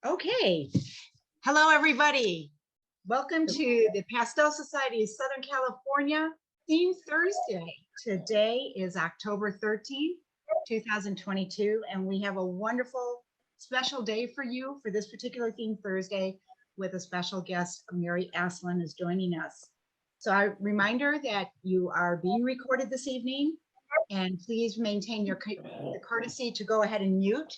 Okay. Hello, everybody. Welcome to the Pastel Society of Southern California Theme Thursday. Today is October 13th, 2022, and we have a wonderful special day for you for this particular Theme Thursday with a special guest. Mary Aslin is joining us. So a reminder that you are being recorded this evening, and please maintain your courtesy to go ahead and mute.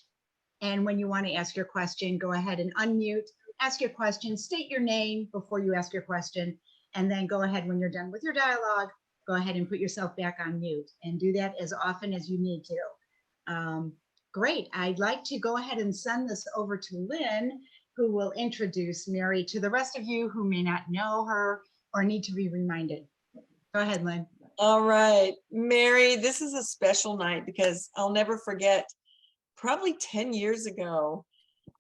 And when you want to ask your question, go ahead and unmute, ask your question, state your name before you ask your question, and then go ahead when you're done with your dialogue, go ahead and put yourself back on mute and do that as often as you need to. Great. I'd like to go ahead and send this over to Lynn, who will introduce Mary to the rest of you who may not know her or need to be reminded. Go ahead, Lynn. All right, Mary, this is a special night because I'll never forget. Probably 10 years ago,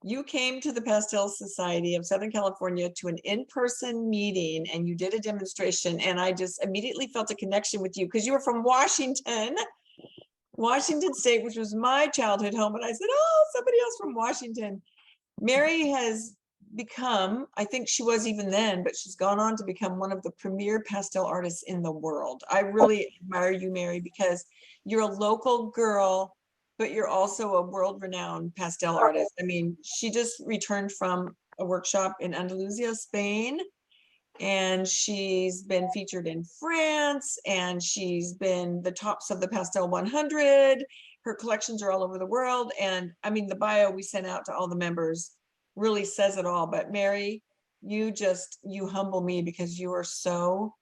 you came to the Pastel Society of Southern California to an in-person meeting and you did a demonstration, and I just immediately felt a connection with you because you were from Washington State, which was my childhood home. And I said, oh, somebody else from Washington. Mary has become, I think she was even then, but she's gone on to become one of the premier pastel artists in the world. I really admire you, Mary, because you're a local girl, but you're also a world-renowned pastel artist. I mean, she just returned from a workshop in Andalusia, Spain, and she's been featured in France, and she's been the tops of the Pastel 100. Her collections are all over the world. And I mean, the bio we sent out to all the members really says it all. But Mary, you humble me because you are so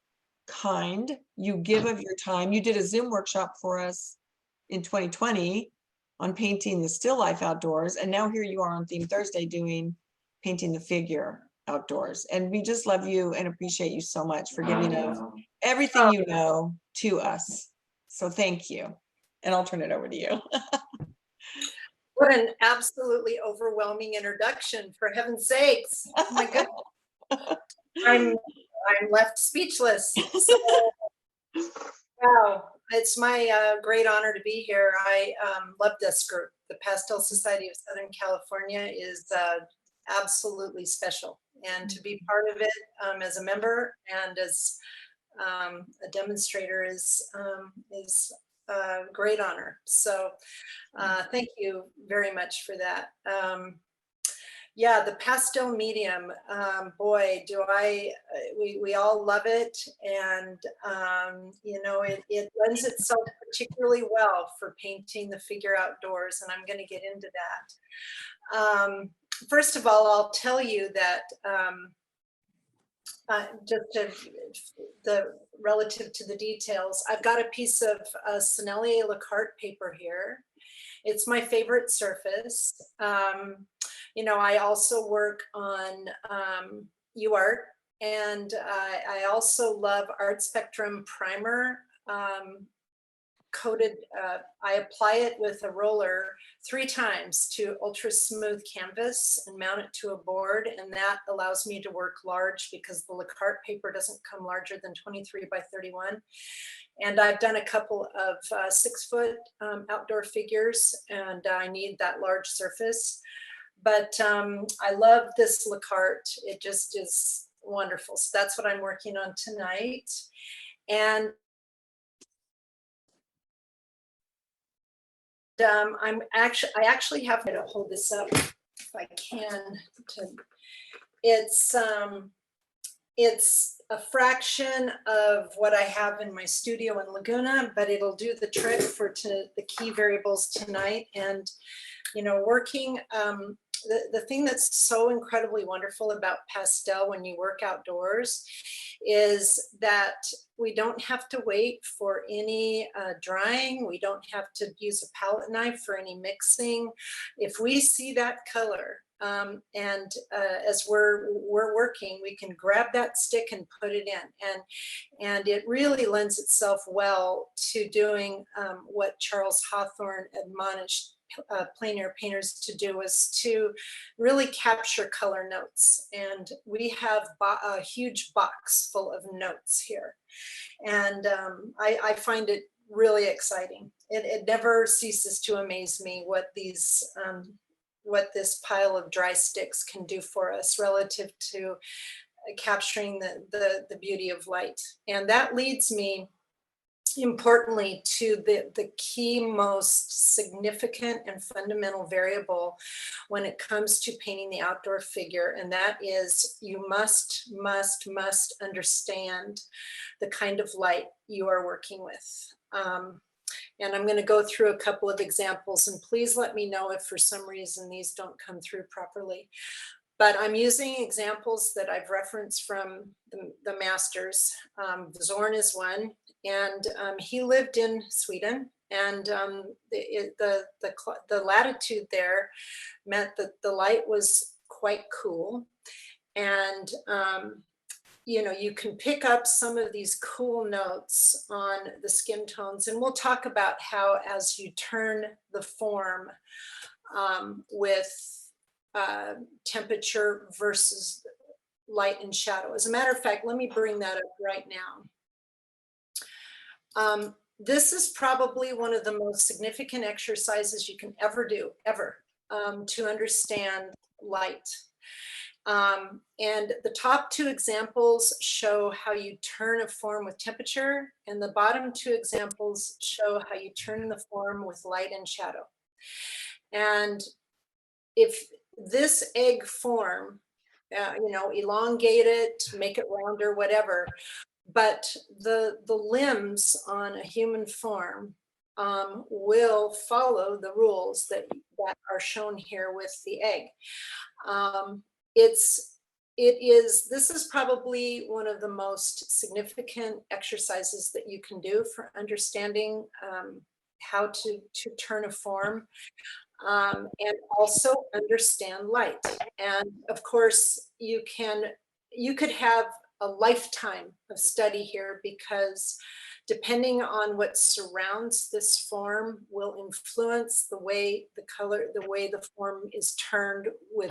kind. You give of your time. You did a Zoom workshop for us in 2020 on painting the still life outdoors. And now here you are on Theme Thursday doing painting the figure outdoors. And we just love you and appreciate you so much for giving of everything you know to us. So thank you. And I'll turn it over to you. What an absolutely overwhelming introduction, for heaven's sakes. Oh my goodness. I'm left speechless. So, wow, it's my great honor to be here. I love this group. The Pastel Society of Southern California is absolutely special, and to be part of it as a member and as a demonstrator is a great honor. So thank you very much for that. Yeah, the pastel medium, boy, we all love it. And, you know, it lends itself particularly well for painting the figure outdoors. And I'm going to get into that. First of all, I'll tell you that the relative to the details, I've got a piece of Sennelier Lacarte paper here. It's my favorite surface. You know, I also work on UArt, and I also love Art Spectrum primer coated. I apply it with a roller 3 times to ultra smooth canvas and mount it to a board, and that allows me to work large because the Lacarte paper doesn't come larger than 23 by 31. And I've done a couple of 6-foot outdoor figures, and I need that large surface. But I love this Lacarte. It just is wonderful. So that's what I'm working on tonight. And I actually have to hold this up if I can. It's a fraction of what I have in my studio in Laguna, but it'll do the trick for the key variables tonight. And, you know, working, the thing that's so incredibly wonderful about pastel when you work outdoors is that we don't have to wait for any drying. We don't have to use a palette knife for any mixing. If we see that color, as we're working, we can grab that stick and put it in, and it really lends itself well to doing what Charles Hawthorne admonished plein air painters to do, is to really capture color notes. And we have a huge box full of notes here, and I find it really exciting. It never ceases to amaze me what these this pile of dry sticks can do for us relative to capturing the beauty of light. And that leads me importantly to the key most significant and fundamental variable when it comes to painting the outdoor figure, and that is you must understand the kind of light you are working with. And I'm going to go through a couple of examples, and please let me know if for some reason these don't come through properly. But I'm using examples that I've referenced from the masters. Zorn is one, and he lived in Sweden, and the latitude there meant that the light was quite cool. And you know, you can pick up some of these cool notes on the skin tones, and we'll talk about how as you turn the form with temperature versus light and shadow. As a matter of fact, let me bring that up right now. This is probably one of the most significant exercises you can ever do, to understand light. And the top two examples show how you turn a form with temperature, and the bottom two examples show how you turn the form with light and shadow. And if this egg form, you know, elongate it, make it rounder, whatever, but the limbs on a human form will follow the rules that are shown here with the egg. This is probably one of the most significant exercises that you can do for understanding how to turn a form. And also understand light. And of course, you could have a lifetime of study here, because depending on what surrounds this form will influence the way the form is turned, with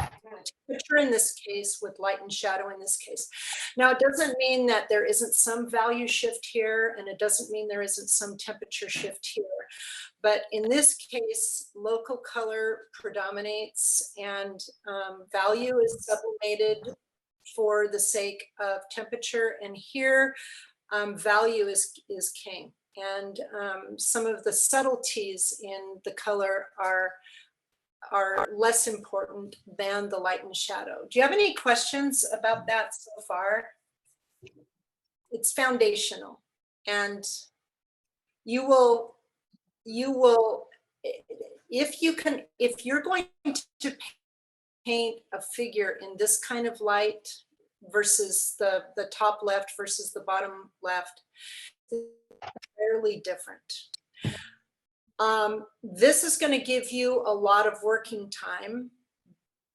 temperature in this case, with light and shadow in this case. Now, it doesn't mean that there isn't some value shift here, and it doesn't mean there isn't some temperature shift here. But in this case, local color predominates, and value is sublimated for the sake of temperature. And here, value is king. And some of the subtleties in the color are less important than the light and shadow. Do you have any questions about that so far? It's foundational, and you will, if you're going to paint a figure in this kind of light versus the top left versus the bottom left, it's fairly different. This is going to give you a lot of working time.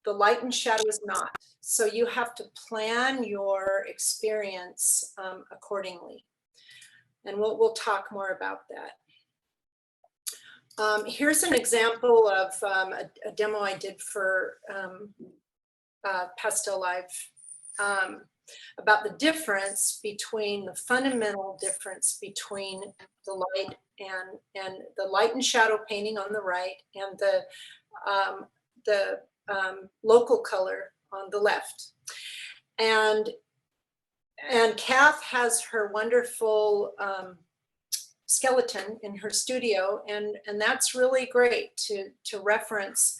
The light and shadow is not. So you have to plan your experience accordingly. And we'll talk more about that. Here's an example of a demo I did for Pastel Live about the difference between the fundamental difference between the light and the light and shadow painting on the right, and the local color on the left. And Calif has her wonderful skeleton in her studio, and that's really great to reference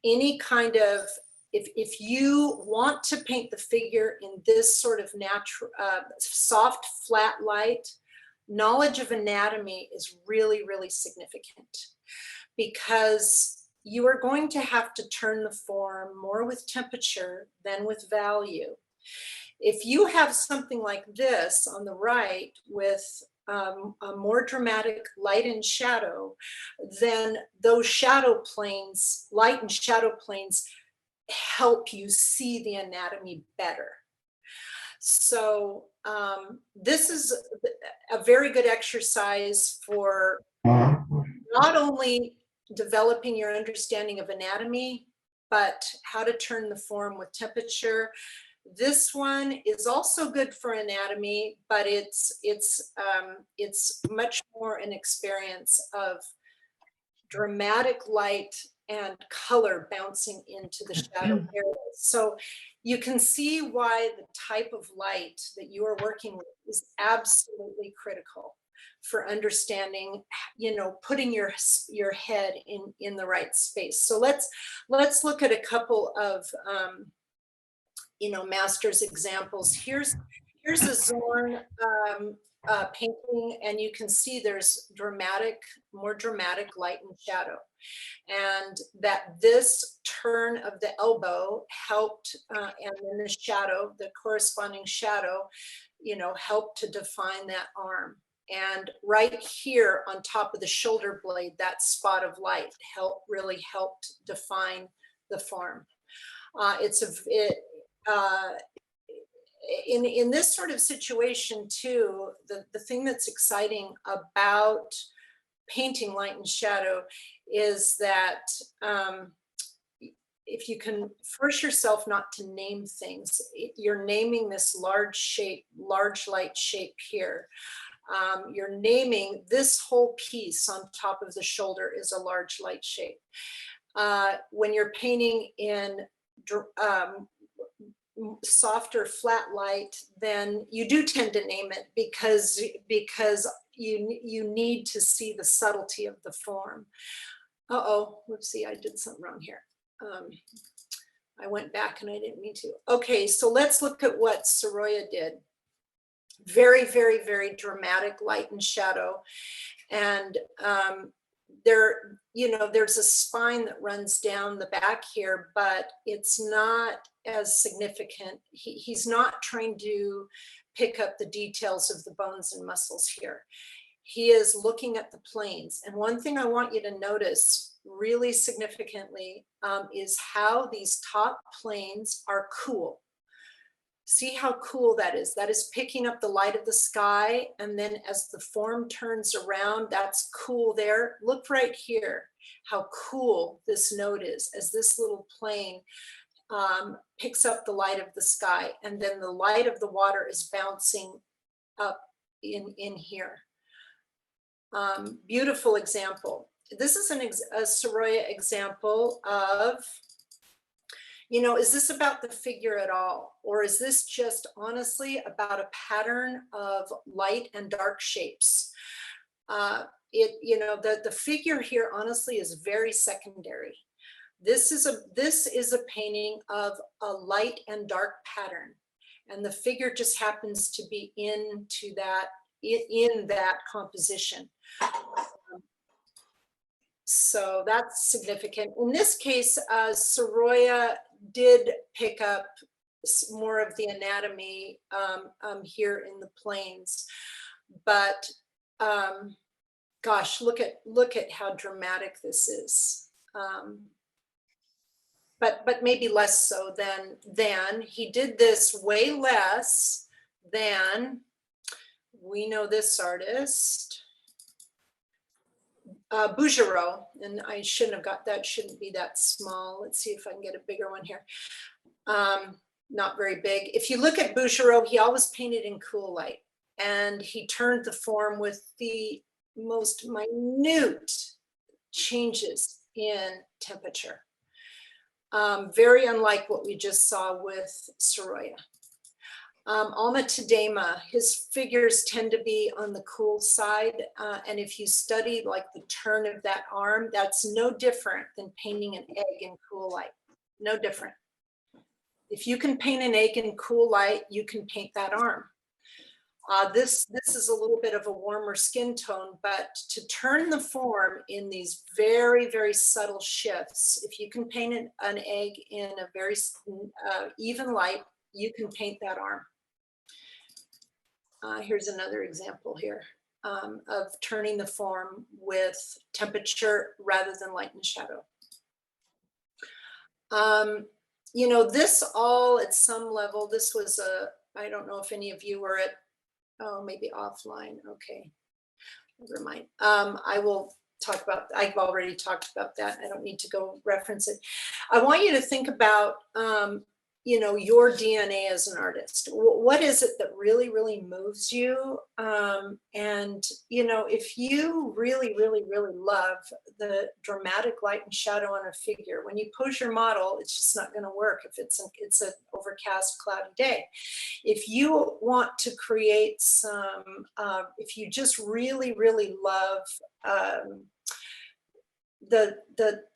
any kind of, if you want to paint the figure in this sort of natural soft flat light, knowledge of anatomy is really, really significant, because you are going to have to turn the form more with temperature than with value. If you have something like this on the right with a more dramatic light and shadow, then those shadow planes, light and shadow planes, help you see the anatomy better. So this is a very good exercise for not only developing your understanding of anatomy, but how to turn the form with temperature. This one is also good for anatomy, but it's much more an experience of dramatic light and color bouncing into the shadow areas. So you can see why the type of light that you are working with is absolutely critical for understanding, you know, putting your head in the right space. So let's look at a couple of you know, master's examples. Here's a Zorn painting, and you can see there's more dramatic light and shadow, and that this turn of the elbow helped, and then the shadow, the corresponding shadow, you know, helped to define that arm. And right here on top of the shoulder blade, that spot of light really helped define the form. In this sort of situation too, the thing that's exciting about painting light and shadow is that if you can force yourself not to name things, you're naming this large light shape here. You're naming this whole piece on top of the shoulder is a large light shape. When you're painting in softer flat light, then you do tend to name it because you need to see the subtlety of the form. Whoopsie, I did something wrong here. I went back and I didn't mean to. Okay, so let's look at what Soroya did. Very, very, very dramatic light and shadow. And there's a spine that runs down the back here, but it's not as significant. He's not trying to pick up the details of the bones and muscles here. He is looking at the planes. And one thing I want you to notice really significantly is how these top planes are cool. See how cool that is. That is picking up the light of the sky. And then as the form turns around, that's cool there. Look right here, how cool this node is as this little plane picks up the light of the sky. And then the light of the water is bouncing up in here. Beautiful example. This is a Soroya example of, you know, is this about the figure at all? Or is this just honestly about a pattern of light and dark shapes? The figure here honestly is very secondary. This is a painting of a light and dark pattern. And the figure just happens to be in that composition. So that's significant. In this case, Soroya did pick up more of the anatomy here in the plains, but gosh, look at how dramatic this is. But maybe less so than he did this way less than, we know this artist, Bouguereau, and I shouldn't have got that, shouldn't be that small. Let's see if I can get a bigger one here. Not very big. If you look at Bouguereau, he always painted in cool light, and he turned the form with the most minute changes in temperature. Very unlike what we just saw with Soroya. Alma Tadema, his figures tend to be on the cool side. And if you study like the turn of that arm, that's no different than painting an egg in cool light. No different. If you can paint an egg in cool light, you can paint that arm. This is a little bit of a warmer skin tone, but to turn the form in these very, very subtle shifts, if you can paint an egg in a very even light, you can paint that arm. Here's another example here of turning the form with temperature rather than light and shadow. You know, this all at some level, this was I don't know if any of you were at, oh, maybe offline. Okay, never mind. I will talk about, I've already talked about that. I don't need to go reference it. I want you to think about, you know, your DNA as an artist. What is it that really, really moves you? And, you know, if you really, really, really love the dramatic light and shadow on a figure, when you pose your model, it's just not going to work if it's an overcast, cloudy day. If you want to create some, if you just really, really love the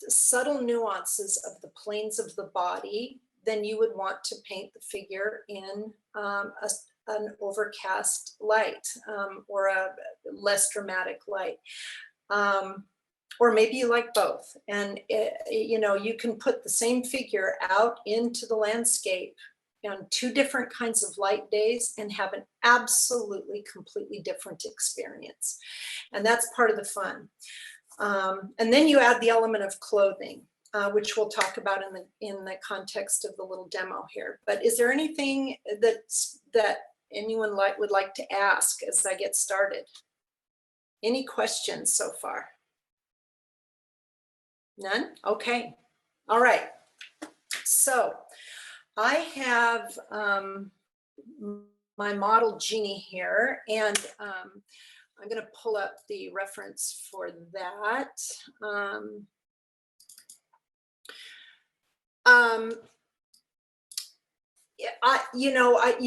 subtle nuances of the planes of the body, then you would want to paint the figure in an overcast light, or a less dramatic light. Or maybe you like both. And you know, you can put the same figure out into the landscape on 2 different kinds of light days and have an absolutely completely different experience. And that's part of the fun. And then you add the element of clothing, which we'll talk about in the context of the little demo here. But is there anything that anyone would like to ask as I get started? Any questions so far? None? Okay. All right. So I have my model Jeannie here, and I'm going to pull up the reference for that.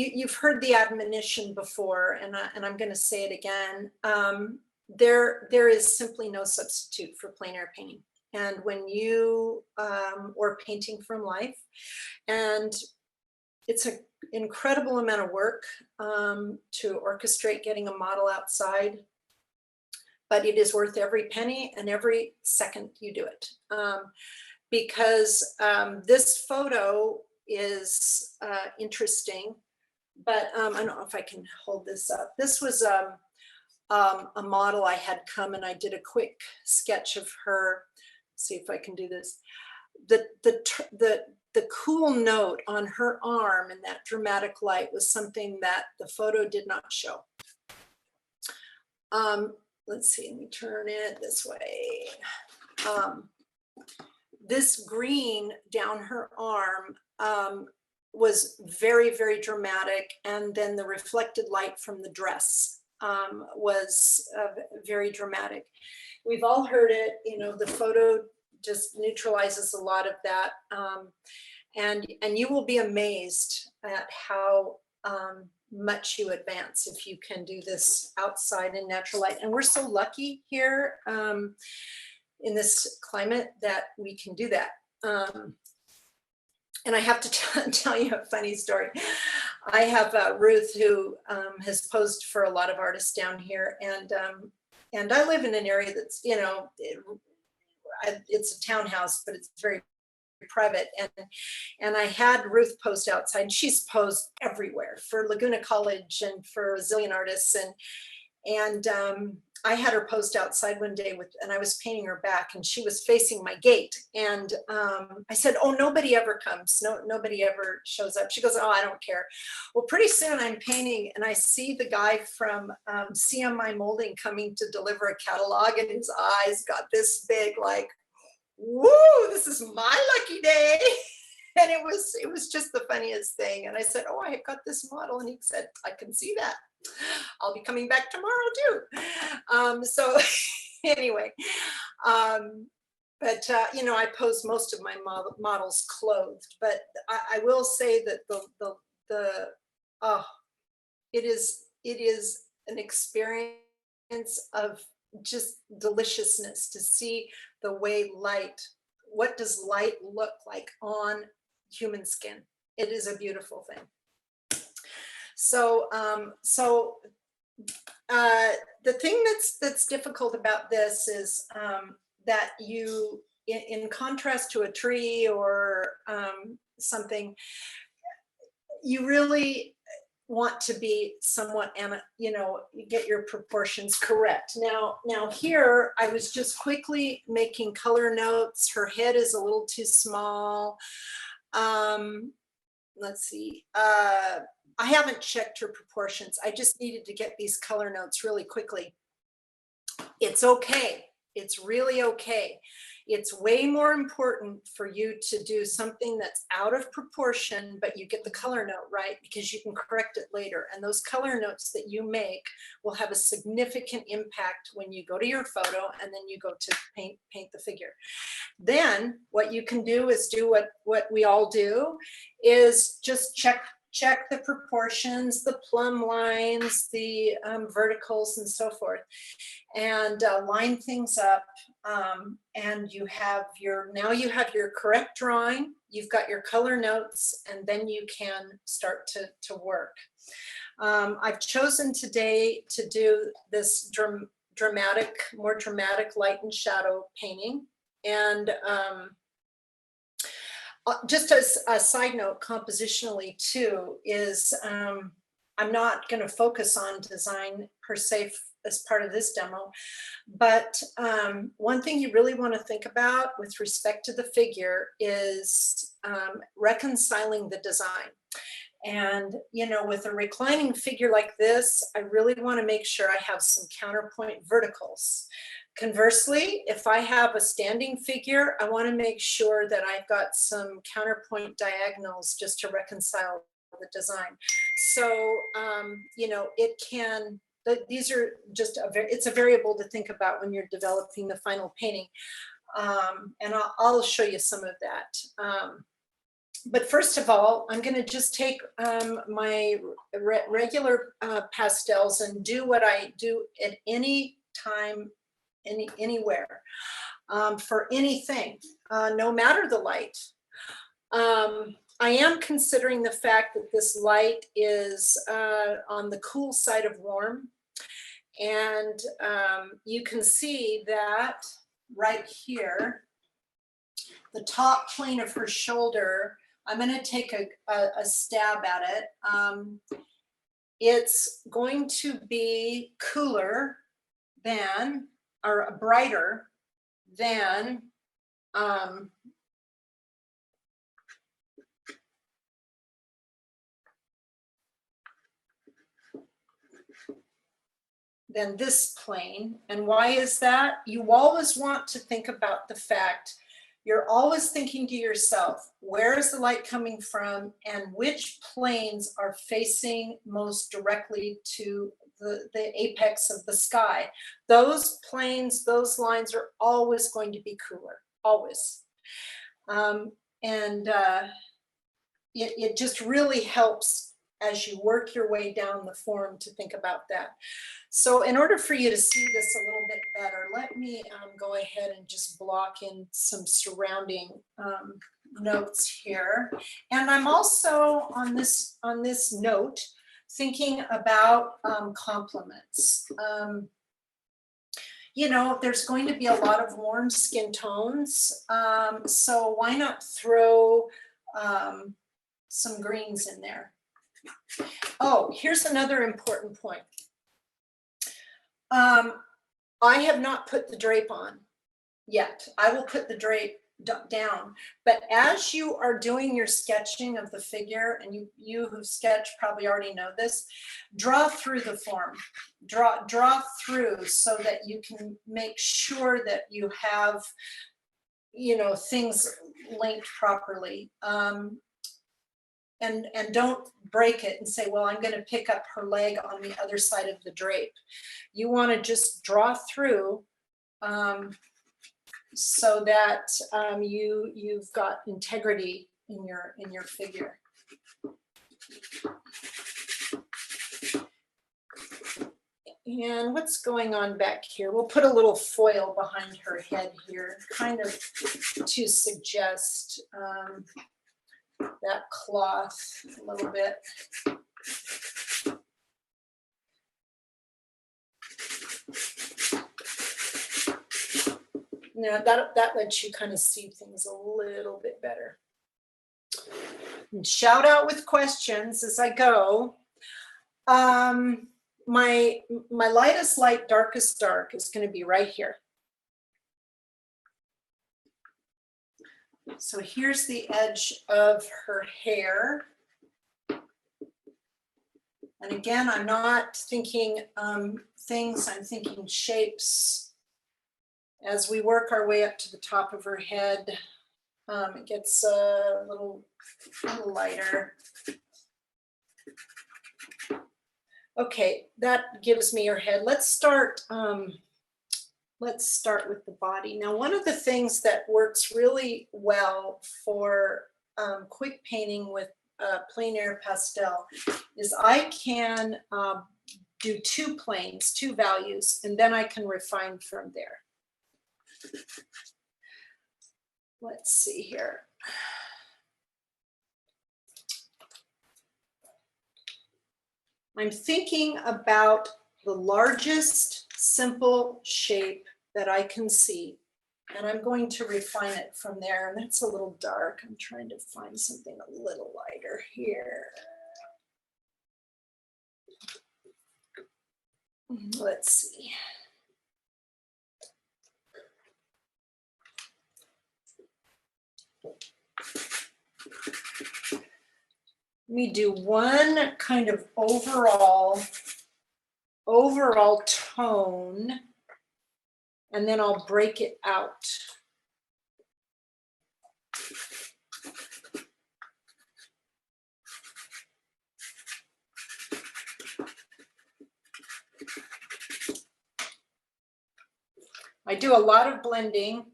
You've heard the admonition before, and I'm going to say it again. There is simply no substitute for plein air painting. And when you, or painting from life, and it's an incredible amount of work to orchestrate getting a model outside, but it is worth every penny and every second you do it. Because this photo is interesting, but I don't know if I can hold this up. This was a model I had come, and I did a quick sketch of her. See if I can do this. The cool note on her arm and that dramatic light was something that the photo did not show. Let's see, let me turn it this way. This green down her arm was very, very dramatic. And then the reflected light from the dress was very dramatic. We've all heard it, you know, the photo just neutralizes a lot of that. And you will be amazed at how much you advance if you can do this outside in natural light. And we're so lucky here in this climate that we can do that. And I have to tell you a funny story. I have Ruth, who has posed for a lot of artists down here, and I live in an area that's, you know, it's a townhouse, but it's very private. And I had Ruth post outside, and she's posed everywhere for Laguna College and for a zillion artists. And I had her post outside one day and I was painting her back, and she was facing my gate. And I said, oh, nobody ever comes. Nobody ever shows up. She goes, oh, I don't care. Well, pretty soon I'm painting, and I see the guy from CMI Molding coming to deliver a catalog, and his eyes got this big, like, woo, this is my lucky day. And it was just the funniest thing. And I said, oh, I got this model. And he said, I can see that. I'll be coming back tomorrow too. So anyway, but you know, I pose most of my models clothed, but I will say that it is an experience of just deliciousness to see the way what does light look like on human skin. It is a beautiful thing. So, the thing that's difficult about this is that you, in contrast to a tree or something, you really want to be somewhat, you know, get your proportions correct. Now here, I was just quickly making color notes. Her head is a little too small. Let's see. I haven't checked her proportions. I just needed to get these color notes really quickly. It's okay. It's really okay. It's way more important for you to do something that's out of proportion, but you get the color note right, because you can correct it later. And those color notes that you make will have a significant impact when you go to your photo and then you go to paint the figure. Then what you can do is do what we all do, is just check the proportions, the plumb lines, the verticals and so forth, and line things up. And you have now you have your correct drawing, you've got your color notes, and then you can start to work. I've chosen today to do this more dramatic light and shadow painting. And just as a side note, compositionally too, is I'm not going to focus on design per se as part of this demo, but one thing you really want to think about with respect to the figure is reconciling the design. And, you know, with a reclining figure like this, I really want to make sure I have some counterpoint verticals. Conversely, if I have a standing figure, I want to make sure that I've got some counterpoint diagonals just to reconcile the design. So, you know, these are just it's a variable to think about when you're developing the final painting. And I'll show you some of that. But first of all, I'm going to just take my regular pastels and do what I do at any time, anywhere, for anything, no matter the light. I am considering the fact that this light is on the cool side of warm. And you can see that right here, the top plane of her shoulder, I'm going to take a stab at it. It's going to be cooler than, or brighter than, this plane. And why is that? You always want to think about the fact, you're always thinking to yourself, where is the light coming from and which planes are facing most directly to the apex of the sky. Those planes, those lines are always going to be cooler, always. It just really helps as you work your way down the form to think about that. So in order for you to see this a little bit better, let me go ahead and just block in some surrounding notes here. And I'm also on this note thinking about complements. You know, there's going to be a lot of warm skin tones, so why not throw some greens in there? Oh, here's another important point. I have not put the drape on yet. I will put the drape down, but as you are doing your sketching of the figure, and you who sketch probably already know this, draw through the form, draw through so that you can make sure that you have, you know, things linked properly. And don't break it and say, well, I'm going to pick up her leg on the other side of the drape. You want to just draw through so that you've got integrity in your figure. And what's going on back here? We'll put a little foil behind her head here, kind of to suggest that cloth a little bit. Now that lets you kind of see things a little bit better. And shout out with questions as I go. My lightest light, darkest dark is going to be right here. So here's the edge of her hair. And again, I'm not thinking things, I'm thinking shapes as we work our way up to the top of her head, it gets a little lighter. Okay, that gives me her head. Let's start with the body. Now, one of the things that works really well for quick painting with plein air pastel is I can do 2 planes, 2 values, and then I can refine from there. Let's see here. I'm thinking about the largest simple shape that I can see, and I'm going to refine it from there. And that's a little dark. I'm trying to find something a little lighter here. Let's see. Let me do one kind of overall tone, and then I'll break it out. I do a lot of blending.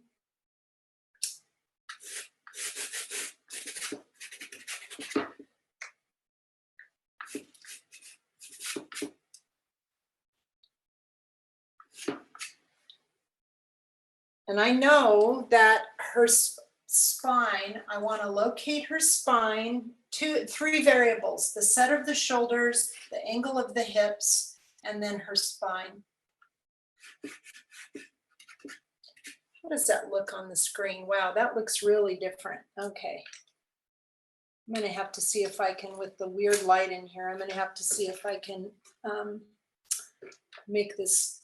And I know that her spine, I want to locate her spine, 3 variables: the set of the shoulders, the angle of the hips, and then her spine. How does that look on the screen? Wow, that looks really different. Okay. I'm going to have to see if I can, with the weird light in here, I'm going to have to see if I can make this.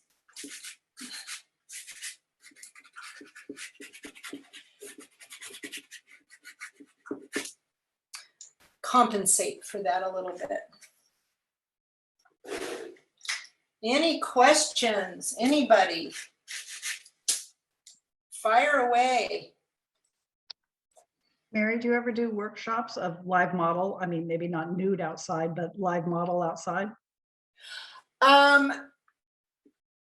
Compensate for that a little bit. Any questions? Anybody? Fire away. Mary, do you ever do workshops of live model? I mean, maybe not nude outside, but live model outside? I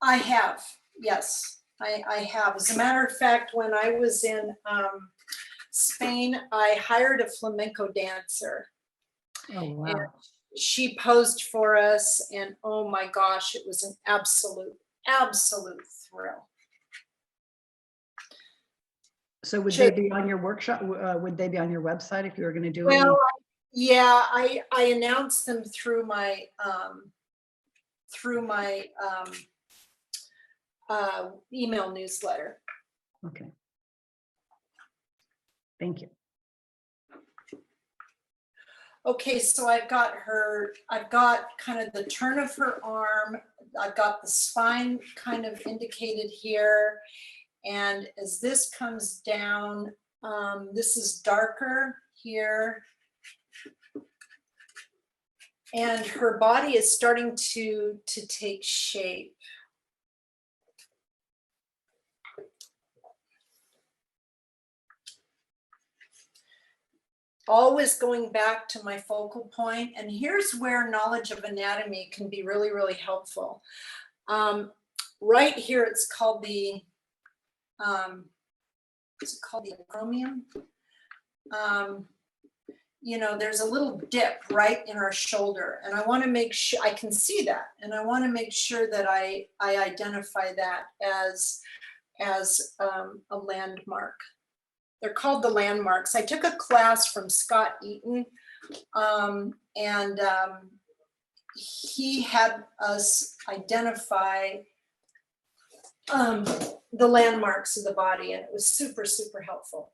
have, yes, I have. As a matter of fact, when I was in Spain, I hired a flamenco dancer. Oh, wow. And she posed for us, and oh my gosh, it was an absolute thrill. So would they be on your workshop? Would they be on your website if you were going to do it? Well, yeah, I announced them through my email newsletter. Okay. Thank you. Okay, so I've got kind of the turn of her arm. I've got the spine kind of indicated here. And as this comes down, this is darker here. And her body is starting to take shape. Always going back to my focal point. And here's where knowledge of anatomy can be really, really helpful. Right here, it's called the acromion. You know, there's a little dip right in our shoulder, and I want to make sure I can see that, and I want to make sure that I identify that as a landmark. They're called the landmarks. I took a class from Scott Eaton, and he had us identify the landmarks of the body, and it was super, super helpful.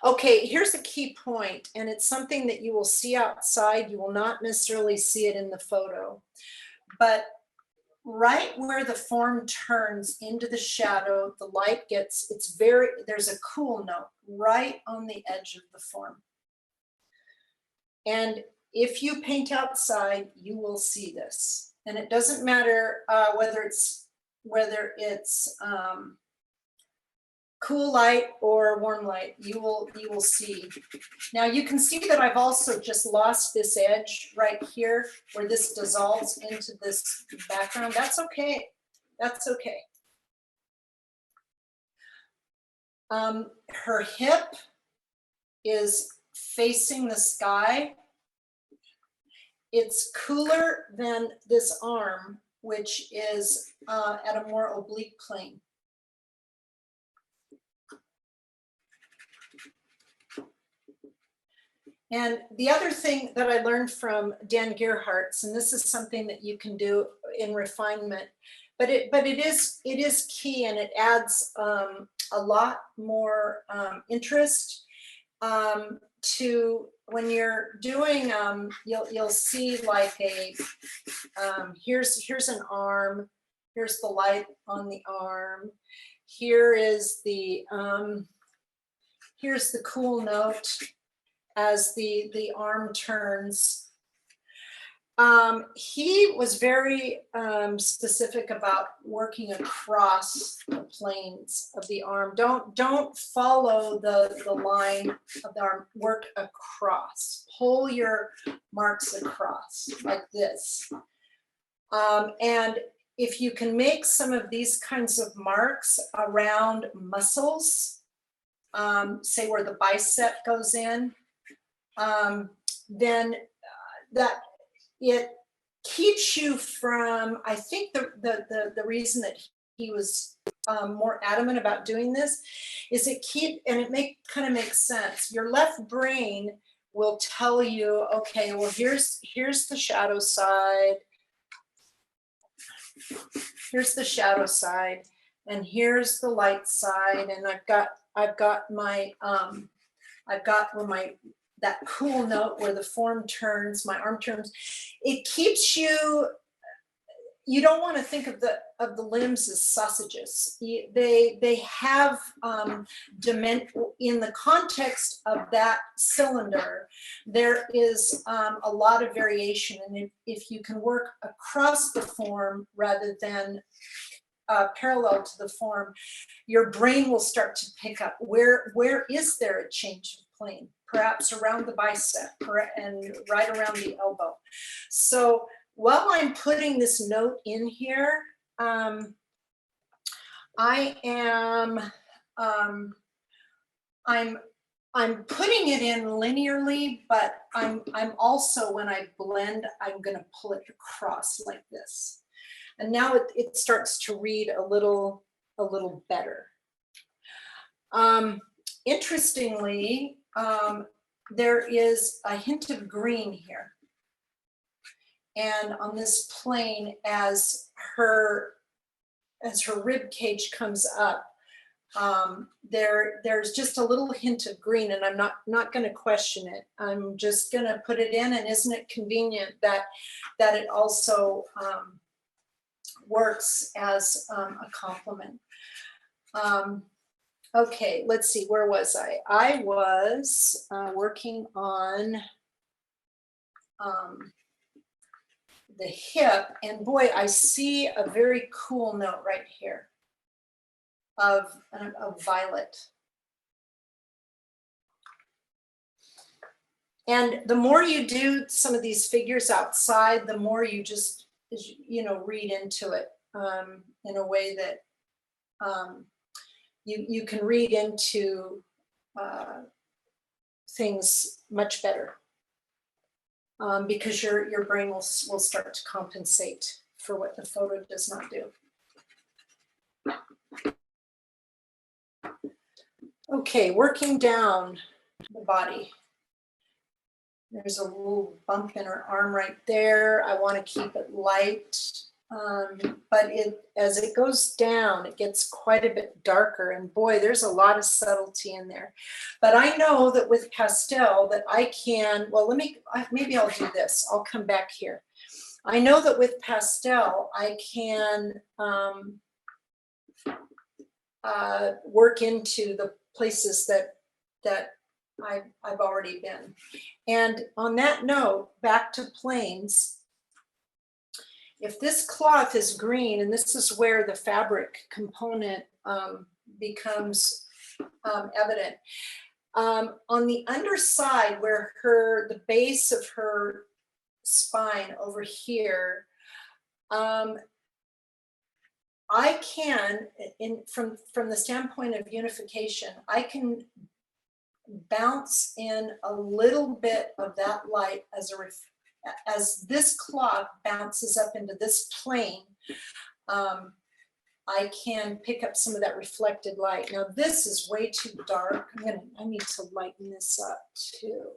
Okay, here's a key point, and it's something that you will see outside. You will not necessarily see it in the photo, but right where the form turns into the shadow, the light gets, there's a cool note right on the edge of the form. And if you paint outside, you will see this. And it doesn't matter whether it's whether it's cool light or warm light, you will see. Now you can see that I've also just lost this edge right here where this dissolves into this background. That's okay. That's okay. Her hip is facing the sky. It's cooler than this arm, which is at a more oblique plane. And the other thing that I learned from Dan Gerhardt's, and this is something that you can do in refinement, but it is key, and it adds a lot more interest to when you're doing. You'll see like a here's an arm. Here's the light on the arm. Here is the here's the cool note as the arm turns. He was very specific about working across the planes of the arm. Don't follow the line of the arm, work across. Pull your marks across like this. And if you can make some of these kinds of marks around muscles, say where the bicep goes in, then that it keeps you from, I think the reason that he was more adamant about doing this is it kind of makes sense. Your left brain will tell you, okay, well, here's the shadow side. Here's the shadow side, and here's the light side, and I've got my that cool note where the form turns, my arm turns. It keeps you don't want to think of the limbs as sausages. They have in the context of that cylinder, there is a lot of variation, and if you can work across the form rather than parallel to the form, your brain will start to pick up where is there a change of plane, perhaps around the bicep and right around the elbow. So while I'm putting this note in here, I'm putting it in linearly, but I'm also, when I blend, I'm going to pull it across like this. And now it starts to read a little better. Interestingly, there is a hint of green here. And on this plane, as her rib cage comes up, there's just a little hint of green, and I'm not going to question it. I'm just going to put it in, and isn't it convenient that it also works as a complement. Okay, let's see, where was I? I was working on the hip, and boy, I see a very cool note right here of violet. And the more you do some of these figures outside, the more you just, read into it in a way that you can read into things much better. Because your brain will start to compensate for what the photo does not do. Okay, working down the body. There's a little bump in her arm right there. I want to keep it light, but as it goes down, it gets quite a bit darker, and boy, there's a lot of subtlety in there. But I know that with pastel that I can, well, maybe I'll do this. I'll come back here. I know that with pastel, I can work into the places that I've already been. And on that note, back to planes, if this cloth is green, and this is where the fabric component becomes evident. On the underside where the base of her spine over here, I can, from the standpoint of unification, I can bounce in a little bit of that light as this cloth bounces up into this plane. I can pick up some of that reflected light. Now this is way too dark. I need to lighten this up too.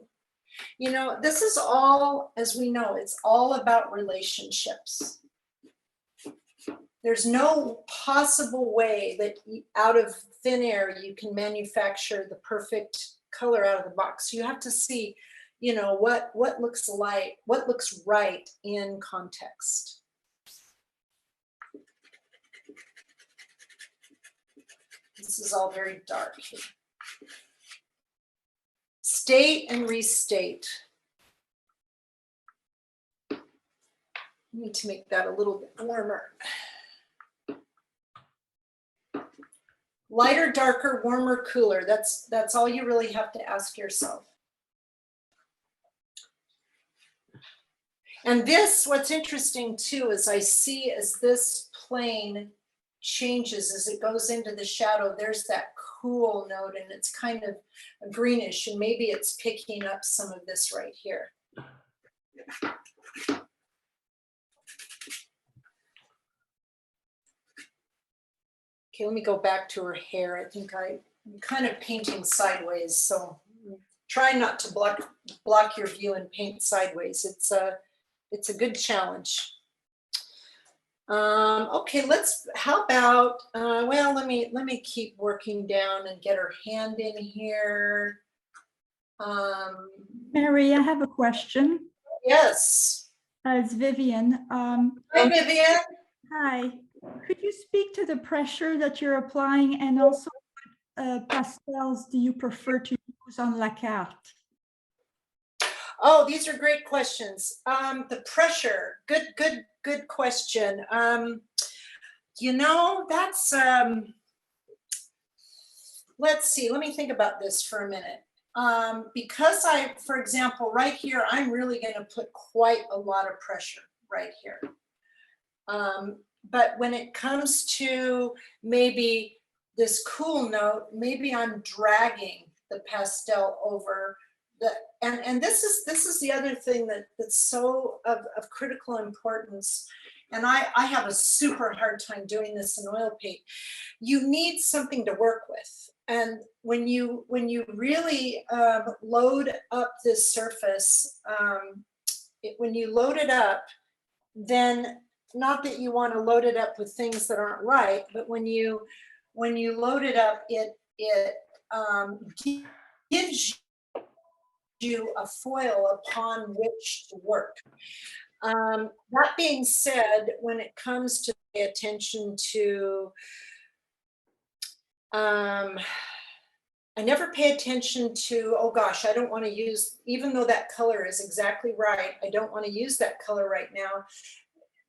You know, this is all, as we know, it's all about relationships. There's no possible way that out of thin air you can manufacture the perfect color out of the box. You have to see, you know, what looks right in context. This is all very dark here. State and restate. I need to make that a little bit warmer. Lighter, darker, warmer, cooler. That's all you really have to ask yourself. And this, what's interesting too, is I see as this plane changes, as it goes into the shadow, there's that cool note, and it's kind of a greenish, and maybe it's picking up some of this right here. Okay, let me go back to her hair. I think I'm kind of painting sideways, so try not to block your view and paint sideways. It's a good challenge. Okay, how about, well, let me keep working down and get her hand in here. Mary, I have a question. Yes. It's Vivian. Hi, Vivian. Hi. Could you speak to the pressure that you're applying, and also what pastels do you prefer to use on la carte? Oh, these are great questions. The pressure, good question. You know, that's, let's see, let me think about this for a minute. Because for example, right here, I'm really going to put quite a lot of pressure right here. But when it comes to maybe this cool note, maybe I'm dragging the pastel over and this is the other thing that's so of critical importance. And I have a super hard time doing this in oil paint. You need something to work with. And when you really load up this surface, when you load it up, then not that you want to load it up with things that aren't right, but when you load it up, it gives you a foil upon which to work. That being said, when it comes to pay attention to, I never pay attention to, oh gosh, I don't want to use, even though that color is exactly right, I don't want to use that color right now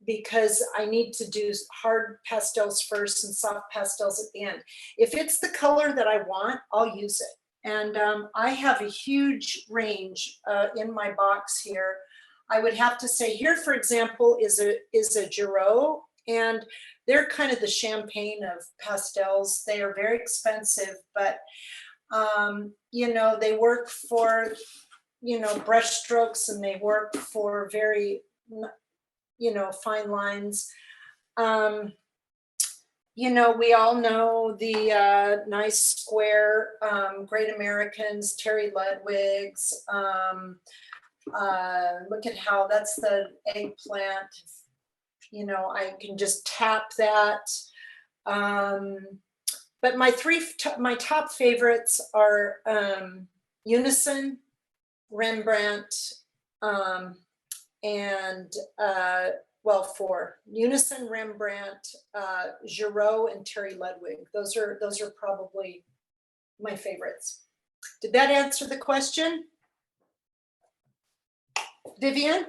because I need to do hard pastels first and soft pastels at the end. If it's the color that I want, I'll use it. And I have a huge range in my box here. I would have to say here, for example, is a Giraud, and they're kind of the champagne of pastels. They are very expensive, but you know, they work for, you know, brush strokes, and they work for very, you know, fine lines. You know, we all know the nice square Great Americans, Terry Ludwig's. Look at how that's the eggplant. You know, I can just tap that. But my top favorites are Unison, Rembrandt, and well, four: Unison, Rembrandt, Giraud, and Terry Ludwig. Those are probably my favorites. Did that answer the question, Vivian?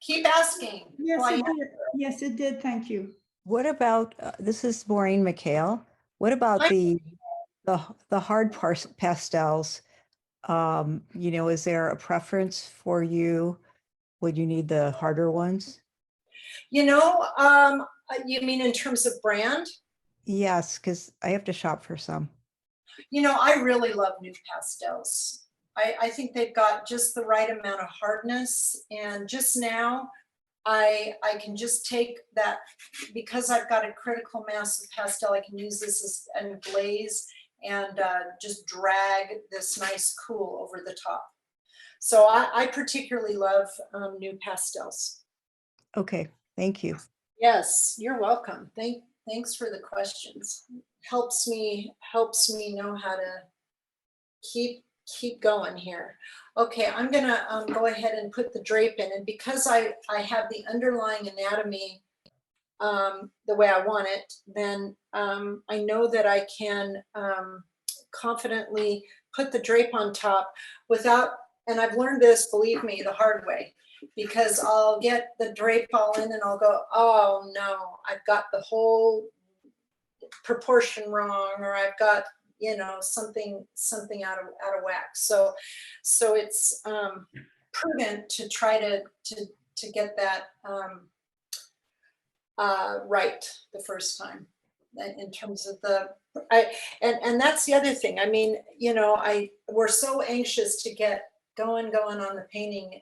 Keep asking. Yes, Why it not? did. Yes, it did. Thank you. What about, this is Maureen McHale. What about Hi. the hard pastels? You know, is there a preference for you? Would you need the harder ones? You know, you mean in terms of brand? Yes, because I have to shop for some. You know, I really love new pastels. I think they've got just the right amount of hardness. And just now, I can just take that, because I've got a critical mass of pastel, I can use this as a glaze and just drag this nice cool over the top. So I particularly love new pastels. Okay, thank you. Yes, you're welcome. Thanks for the questions. Helps me know how to keep going here. Okay, I'm gonna go ahead and put the drape in, and because I have the underlying anatomy the way I want it, then I know that I can confidently put the drape on top without, and I've learned this, believe me, the hard way, because I'll get the drape all in and I'll go, oh no, I've got the whole proportion wrong, or I've got, you know, something out of whack. So it's prudent to try to get that right the first time, in terms of the and that's the other thing. I mean, you know, we're so anxious to get going on the painting,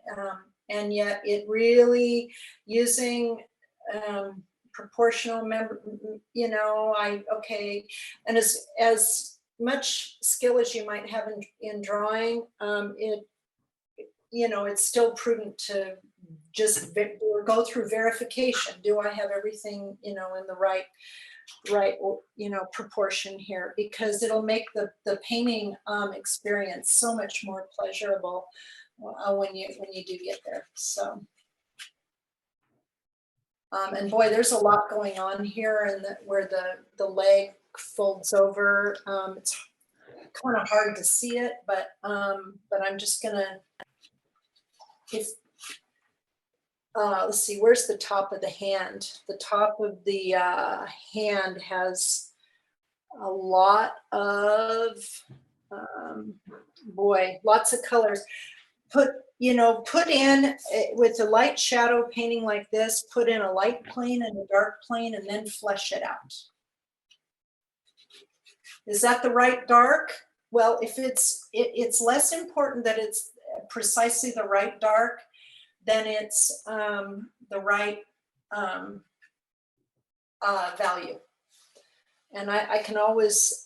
and yet it really using proportional you know, and as much skill as you might have in drawing, you know, it's still prudent to just go through verification. Do I have everything, you know, in the right, you know, proportion here? Because it'll make the painting experience so much more pleasurable when you do get there. So, and boy, there's a lot going on here, and where the leg folds over. It's kind of hard to see it, but I'm just gonna, let's see, where's the top of the hand? The top of the hand has a lot of, boy, lots of colors. Put in, with a light shadow painting like this, put in a light plane and a dark plane, and then flesh it out. Is that the right dark? Well, if it's less important that it's precisely the right dark, then it's the right value. And I can always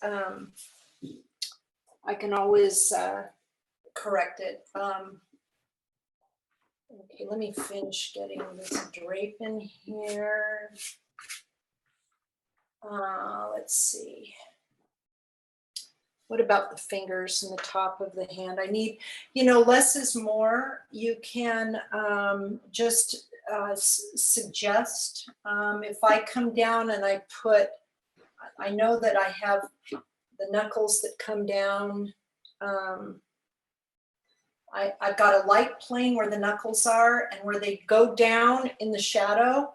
correct it. Okay, let me finish getting this drape in here. Let's see. What about the fingers and the top of the hand? I need, you know, less is more. You can just suggest. If I come down and I know that I have the knuckles that come down. I've got a light plane where the knuckles are, and where they go down in the shadow.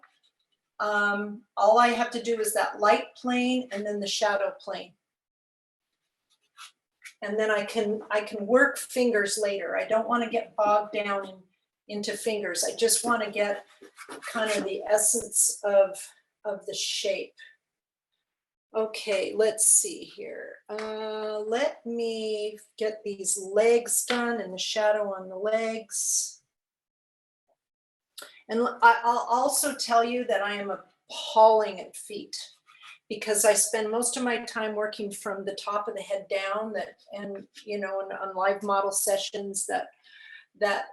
All I have to do is that light plane and then the shadow plane. And then I can work fingers later. I don't want to get bogged down into fingers. I just want to get kind of the essence of the shape. Okay, let's see here. Let me get these legs done and the shadow on the legs. And I'll also tell you that I am appalling at feet, because I spend most of my time working from the top of the head down, and you know, on live model sessions that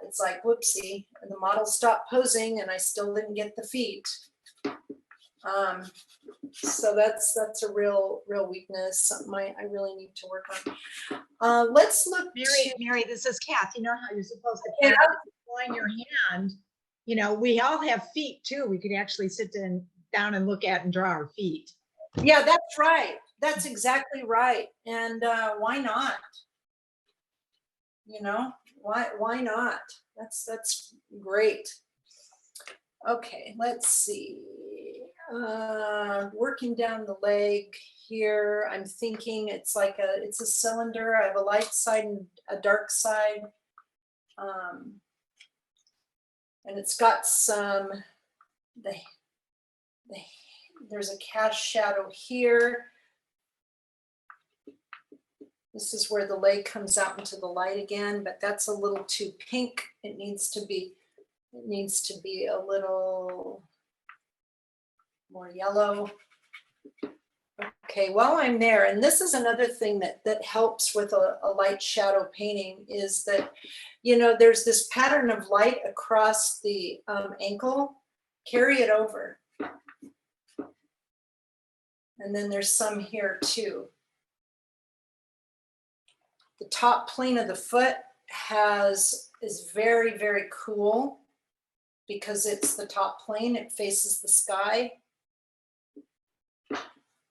it's like, whoopsie, and the model stopped posing and I still didn't get the feet. So that's a real weakness, something I really need to work on. Let's look. Mary, this is Kath. You know how you're supposed to line your hand. You know, we all have feet too. We could actually sit down and look at and draw our feet. Yeah, that's right. That's exactly right. And why not? You know, why not? That's great. Okay, let's see. Working down the leg here, I'm thinking it's like it's a cylinder. I have a light side and a dark side. And it's got some, there's a cast shadow here. This is where the leg comes out into the light again, but that's a little too pink. It needs to be a little more yellow. Okay, while I'm there, and this is another thing that helps with a light shadow painting is that, you know, there's this pattern of light across the ankle. Carry it over. And then there's some here too. The top plane of the foot is very, very cool because it's the top plane. It faces the sky.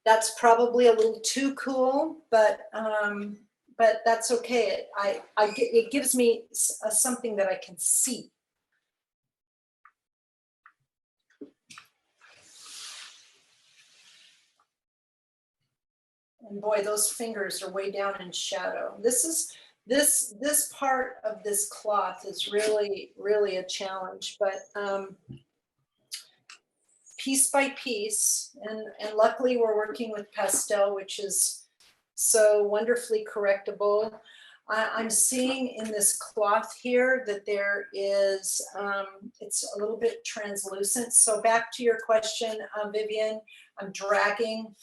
That's probably a little too cool, but that's okay. It gives me something that I can see. And boy, those fingers are way down in shadow. This part of this cloth is really, really a challenge, but piece by piece, and luckily we're working with pastel, which is so wonderfully correctable. I'm seeing in this cloth here that there is, it's a little bit translucent. So back to your question, Vivian, I'm dragging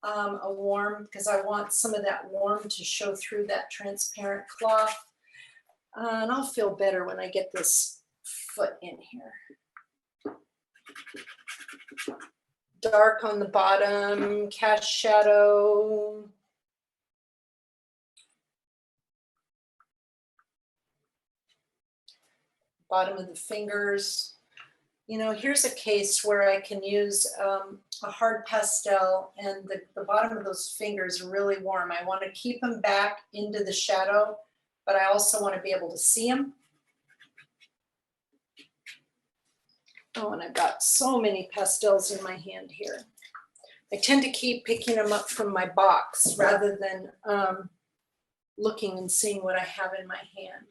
a warm because I want some of that warm to show through that transparent cloth. And I'll feel better when I get this foot in here. Dark on the bottom, cast shadow. Bottom of the fingers. You know, here's a case where I can use a hard pastel and the bottom of those fingers are really warm. I want to keep them back into the shadow, but I also want to be able to see them. Oh, and I've got so many pastels in my hand here. I tend to keep picking them up from my box rather than looking and seeing what I have in my hand.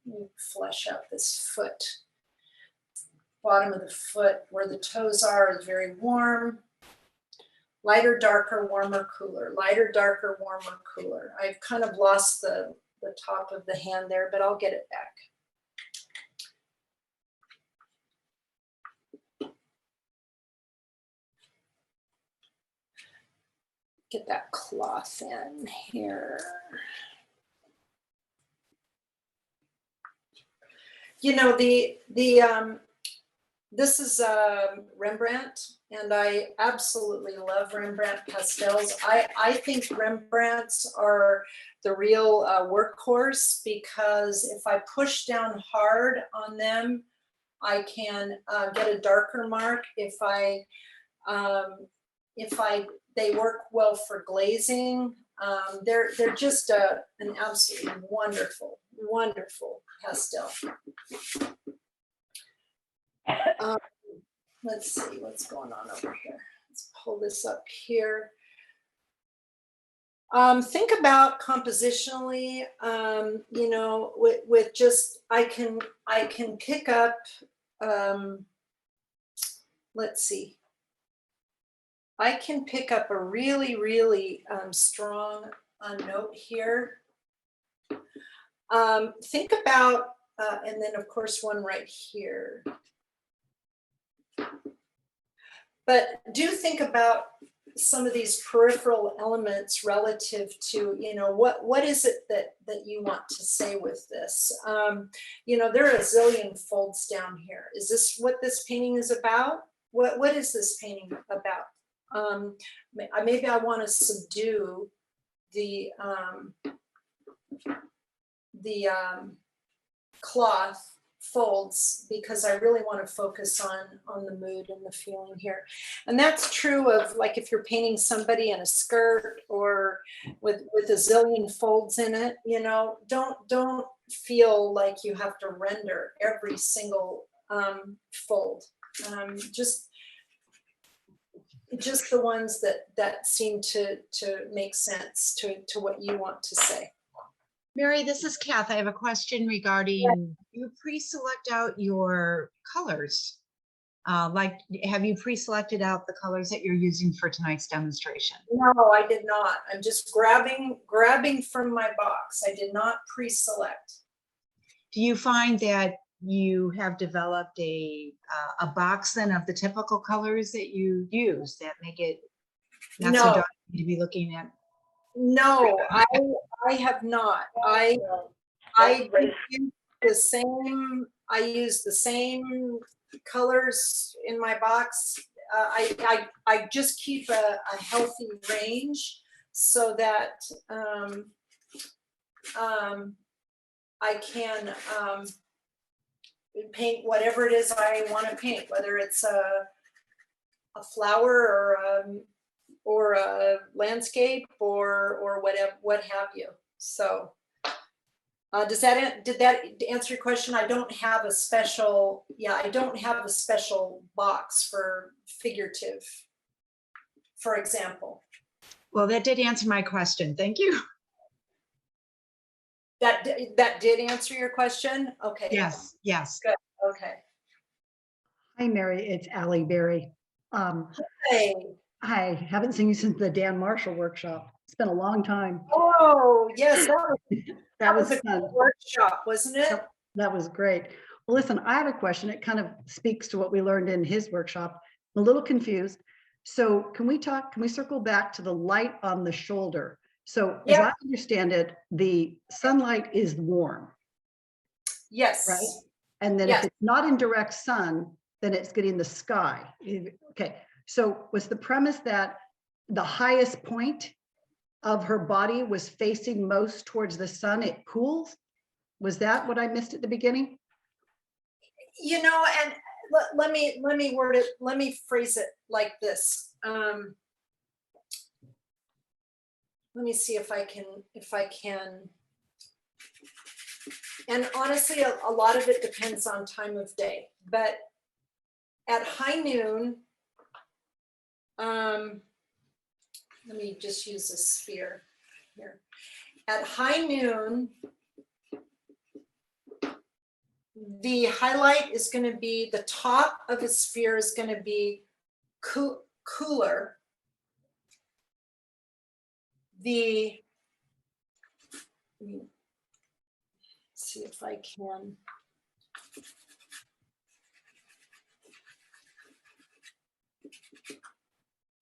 Let me flesh out this foot. Bottom of the foot where the toes are is very warm. Lighter, darker, warmer, cooler. Lighter, darker, warmer, cooler. I've kind of lost the top of the hand there, but I'll get it back. Get that cloth in here. You know, this is Rembrandt, and I absolutely love Rembrandt pastels. I think Rembrandts are the real workhorse because if I push down hard on them, I can get a darker mark. They work well for glazing. They're just an absolutely wonderful, wonderful pastel. Let's see what's going on over here. Let's pull this up here. Think about compositionally, you know, with just, I can pick up, let's see. I can pick up a really, really strong note here. Think about, and then of course one right here. But do think about some of these peripheral elements relative to, you know, what is it that you want to say with this? You know, there are a zillion folds down here. Is this what this painting is about? What is this painting about? Maybe I want to subdue the cloth folds because I really want to focus on the mood and the feeling here. And that's true of, like, if you're painting somebody in a skirt or with a zillion folds in it, you know, don't feel like you have to render every single fold. Just the ones that seem to make sense to what you want to say. Mary, this is Kath. I have a question regarding, you pre-select out your colors. Like, have you pre-selected out the colors that you're using for tonight's demonstration? No, I did not. I'm just grabbing from my box. I did not pre-select. Do you find that you have developed a box then of the typical colors that you use that make it not so No. daunting to be looking at? No, I have not. I use the same colors in my box. I just keep a healthy range so that I can paint whatever it is I want to paint, whether it's a flower or a landscape or whatever, what have you. So did that answer your question? I don't have a special, I don't have a special box for figurative, for example. Well, that did answer my question. Thank you. That did answer your question? Okay. Yes, yes. Good, okay. Hi, Mary, it's Allie Berry. Hey. I haven't seen you since the Dan Marshall workshop. It's been a long time. Oh, yes, That was a fun. good workshop, wasn't it? That was great. Well, listen, I have a question. It kind of speaks to what we learned in his workshop. I'm a little confused. So can we circle back to the light on the shoulder? So as I understand it, the sunlight is warm, Yes. right? And then Yes. if it's not in direct sun, then it's getting the sky. Okay. So was the premise that the highest point of her body was facing most towards the sun, it cools? Was that what I missed at the beginning? You know, and let me word it, let me phrase it like this. Let me see if I can. And honestly, a lot of it depends on time of day, but at high noon, let me just use a sphere here. At high noon, the highlight is going to be, the top of a sphere is going to be cooler. Let me see if I can.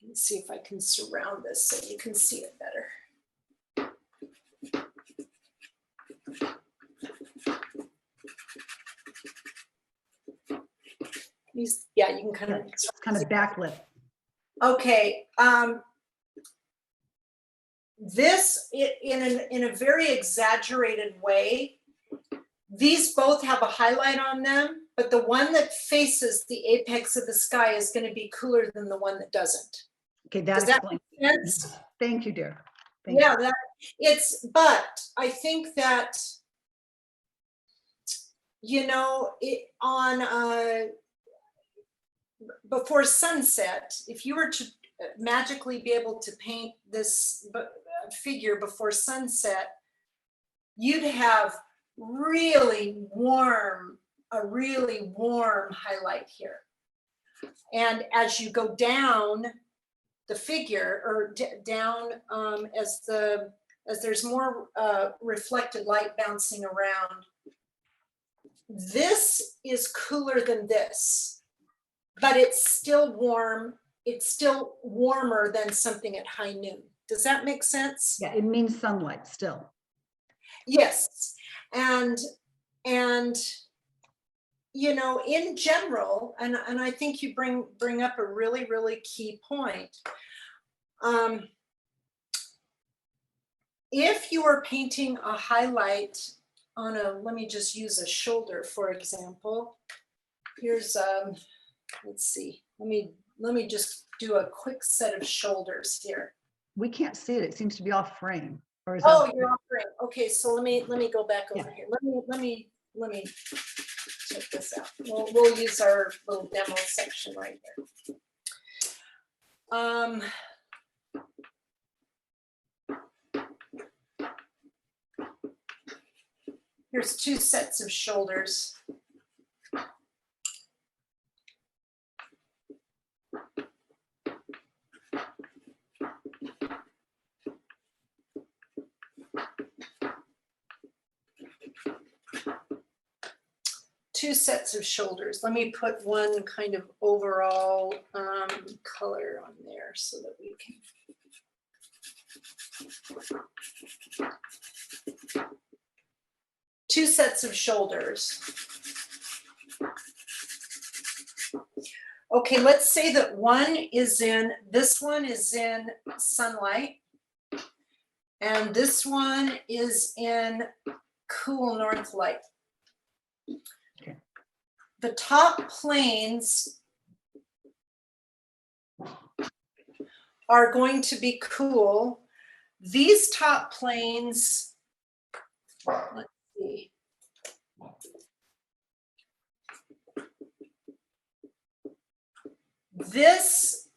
Let me see if I can surround this so you can see it better. Yeah, you can kind of. It's kind of backlit. Okay. This, in a very exaggerated way, these both have a highlight on them, but the one that faces the apex of the sky is going to be cooler than the one that doesn't. Okay, that Does that explains. make sense? Thank you, dear. Thank Yeah, you. but I think that, you know, before sunset, if you were to magically be able to paint this figure before sunset, you'd have a really warm highlight here. And as you go down the figure, or down as there's more reflected light bouncing around, this is cooler than this, but it's still warm. It's still warmer than something at high noon. Does that make sense? Yeah, it means sunlight still. Yes, and you know, in general, and I think you bring up a really key point. If you are painting a highlight on let me just use a shoulder, for example. Here's let's see. Let me just do a quick set of shoulders here. We can't see it. It seems to be off frame. Or is Oh, that... you're off frame. Okay, so let me go back over here. Let me take this out. We'll use our little demo section right here. Here's 2 sets of shoulders. Two sets of shoulders. Let me put one kind of overall color on there so that we can. 2 sets of shoulders. Okay, let's say that this one is in sunlight, and this one is in cool north light. The top planes are going to be cool. These top planes, let's see. This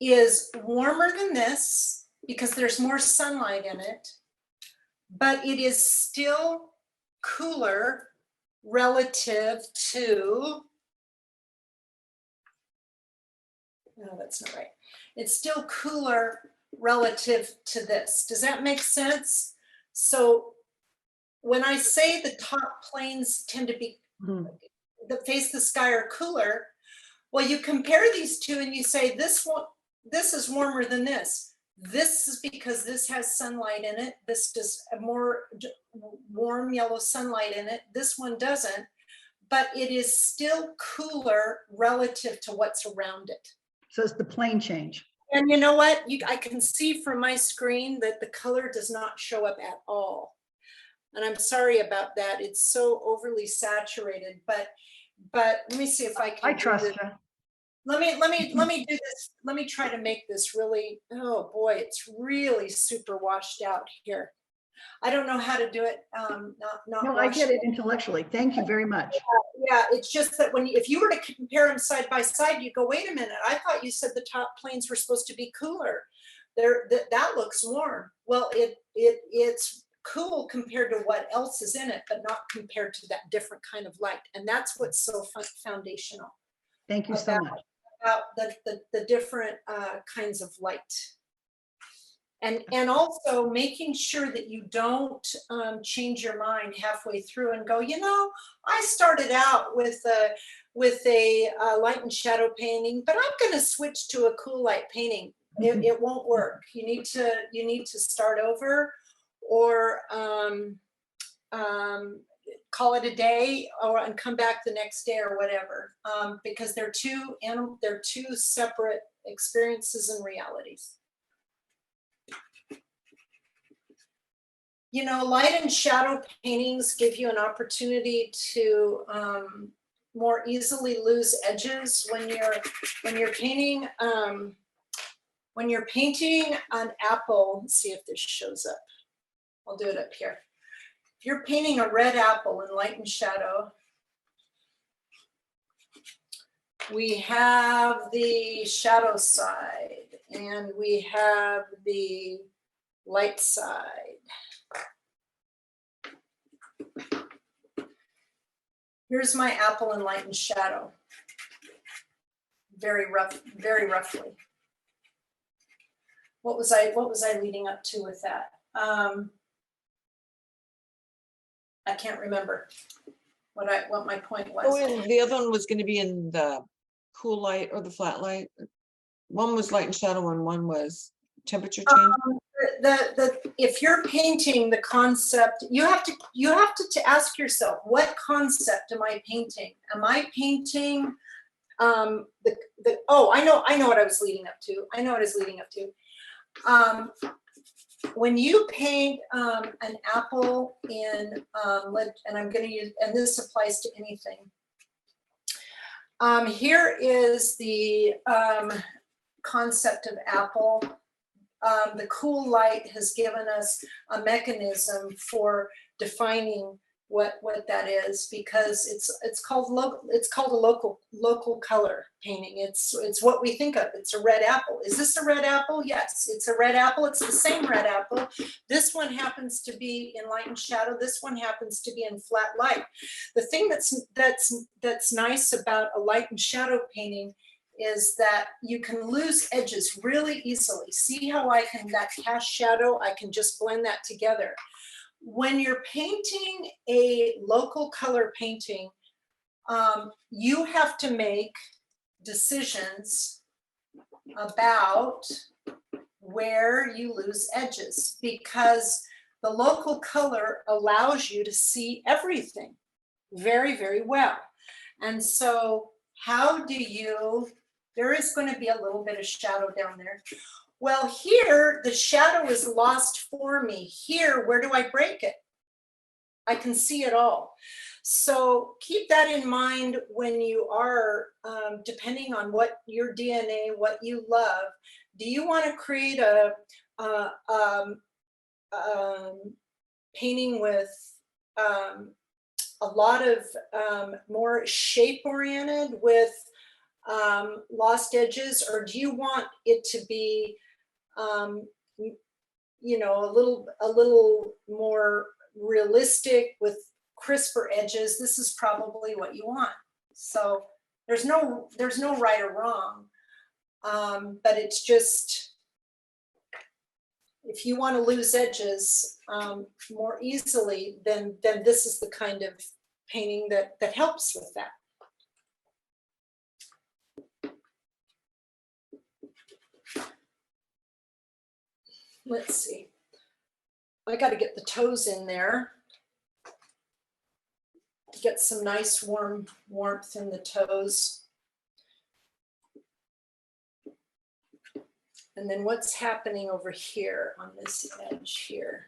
is warmer than this because there's more sunlight in it, but it is still cooler relative to, no, that's not right. It's still cooler relative to this. Does that make sense? So when I say the top planes tend to be, that face the sky are cooler, well, you compare these two and you say this is warmer than this. This is because this has sunlight in it. This does more warm yellow sunlight in it. This one doesn't, but it is still cooler relative to what's around it. So it's the plane change. And you know what? I can see from my screen that the color does not show up at all. And I'm sorry about that. It's so overly saturated, but let me see if I can. I trust you. Let me do this. Let me try to make this really, oh boy, it's really super washed out here. I don't know how to do it. No, I get it intellectually. Thank you very much. Yeah, it's just that if you were to compare them side by side, you go, wait a minute, I thought you said the top planes were supposed to be cooler. That looks warm. Well, it's cool compared to what else is in it, but not compared to that different kind of light. And that's what's so foundational. Thank you so much. About the different kinds of light. And also making sure that you don't change your mind halfway through and go, you know, I started out with a light and shadow painting, but I'm going to switch to a cool light painting. It won't work. You need to start over, or call it a day, and come back the next day or whatever, because they're two separate experiences and realities. You know, light and shadow paintings give you an opportunity to more easily lose edges when you're painting. When you're painting an apple, let's see if this shows up. I'll do it up here. If you're painting a red apple in light and shadow, we have the shadow side and we have the light side. Here's my apple in light and shadow. Very roughly. What was I leading up to with that? I can't remember what my point was. Oh, and the other one was going to be in the cool light or the flat light. One was light and shadow and one was temperature change. If you're painting the concept, you have to ask yourself, what concept am I painting? Am I painting oh, I know what I was leading up to. When you paint an apple in and I'm going to use, and this applies to anything. Here is the concept of apple. The cool light has given us a mechanism for defining what that is, because it's called a local color painting. It's what we think of. It's a red apple. Is this a red apple? Yes, it's a red apple. It's the same red apple. This one happens to be in light and shadow. This one happens to be in flat light. The thing that's nice about a light and shadow painting is that you can lose edges really easily. See how that cast shadow, I can just blend that together. When you're painting a local color painting, you have to make decisions about where you lose edges, because the local color allows you to see everything very, very well. And so how do you, there is going to be a little bit of shadow down there. Well, here, the shadow is lost for me. Here, where do I break it? I can see it all. So keep that in mind when you are, depending on what your DNA, what you love. Do you want to create a painting with a lot of more shape-oriented with lost edges, or do you want it to be you know, a little more realistic with crisper edges? This is probably what you want. So there's no right or wrong, but it's just, if you want to lose edges more easily, then this is the kind of painting that helps with that. Let's see. I got to get the toes in there. Get some nice warmth in the toes. And then what's happening over here on this edge here?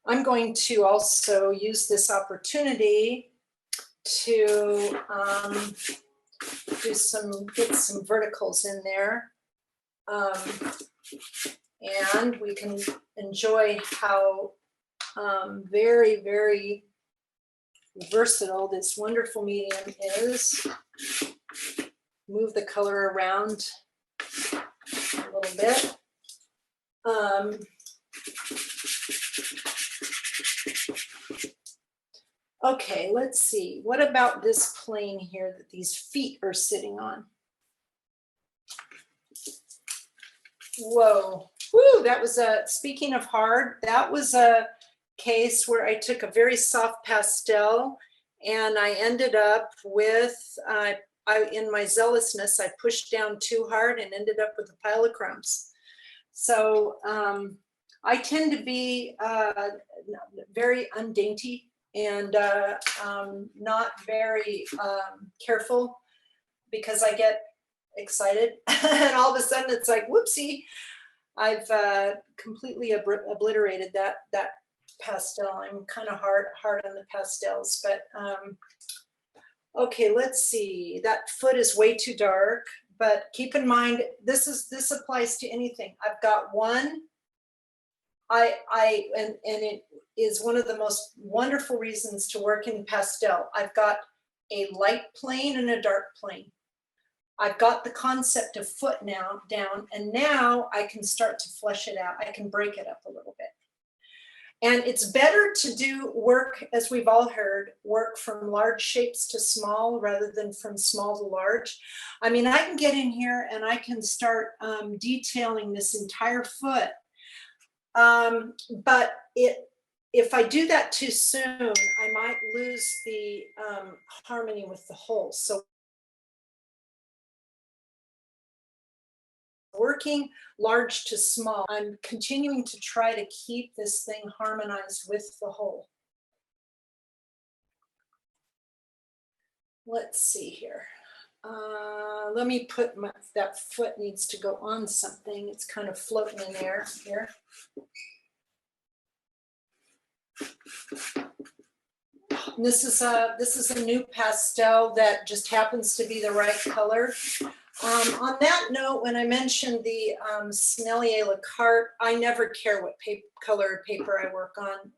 I'm going to also use this opportunity to get some verticals in there, and we can enjoy how very, very versatile this wonderful medium is. Move the color around a little bit. Okay, let's see. What about this plane here that these feet are sitting on? Whoa, woo, that was speaking of hard, that was a case where I took a very soft pastel and I ended up with, in my zealousness, I pushed down too hard and ended up with a pile of crumbs. So I tend to be very undainty and not very careful, because I get excited and all of a sudden it's like, whoopsie, I've completely obliterated that pastel. I'm kind of hard on the pastels, but okay, let's see. That foot is way too dark, but keep in mind, this applies to anything. I've got one, and it is one of the most wonderful reasons to work in pastel. I've got a light plane and a dark plane. I've got the concept of foot now down, and now I can start to flesh it out. I can break it up a little bit. And it's better to do work, as we've all heard, work from large shapes to small rather than from small to large. I mean, I can get in here and I can start detailing this entire foot. But if I do that too soon, I might lose the harmony with the whole. So working large to small, I'm continuing to try to keep this thing harmonized with the whole. Let's see here. Let me put that foot needs to go on something. It's kind of floating in there here. This is a new pastel that just happens to be the right color. On that note, when I mentioned the Sennelier La Carte, I never care what color paper I work on.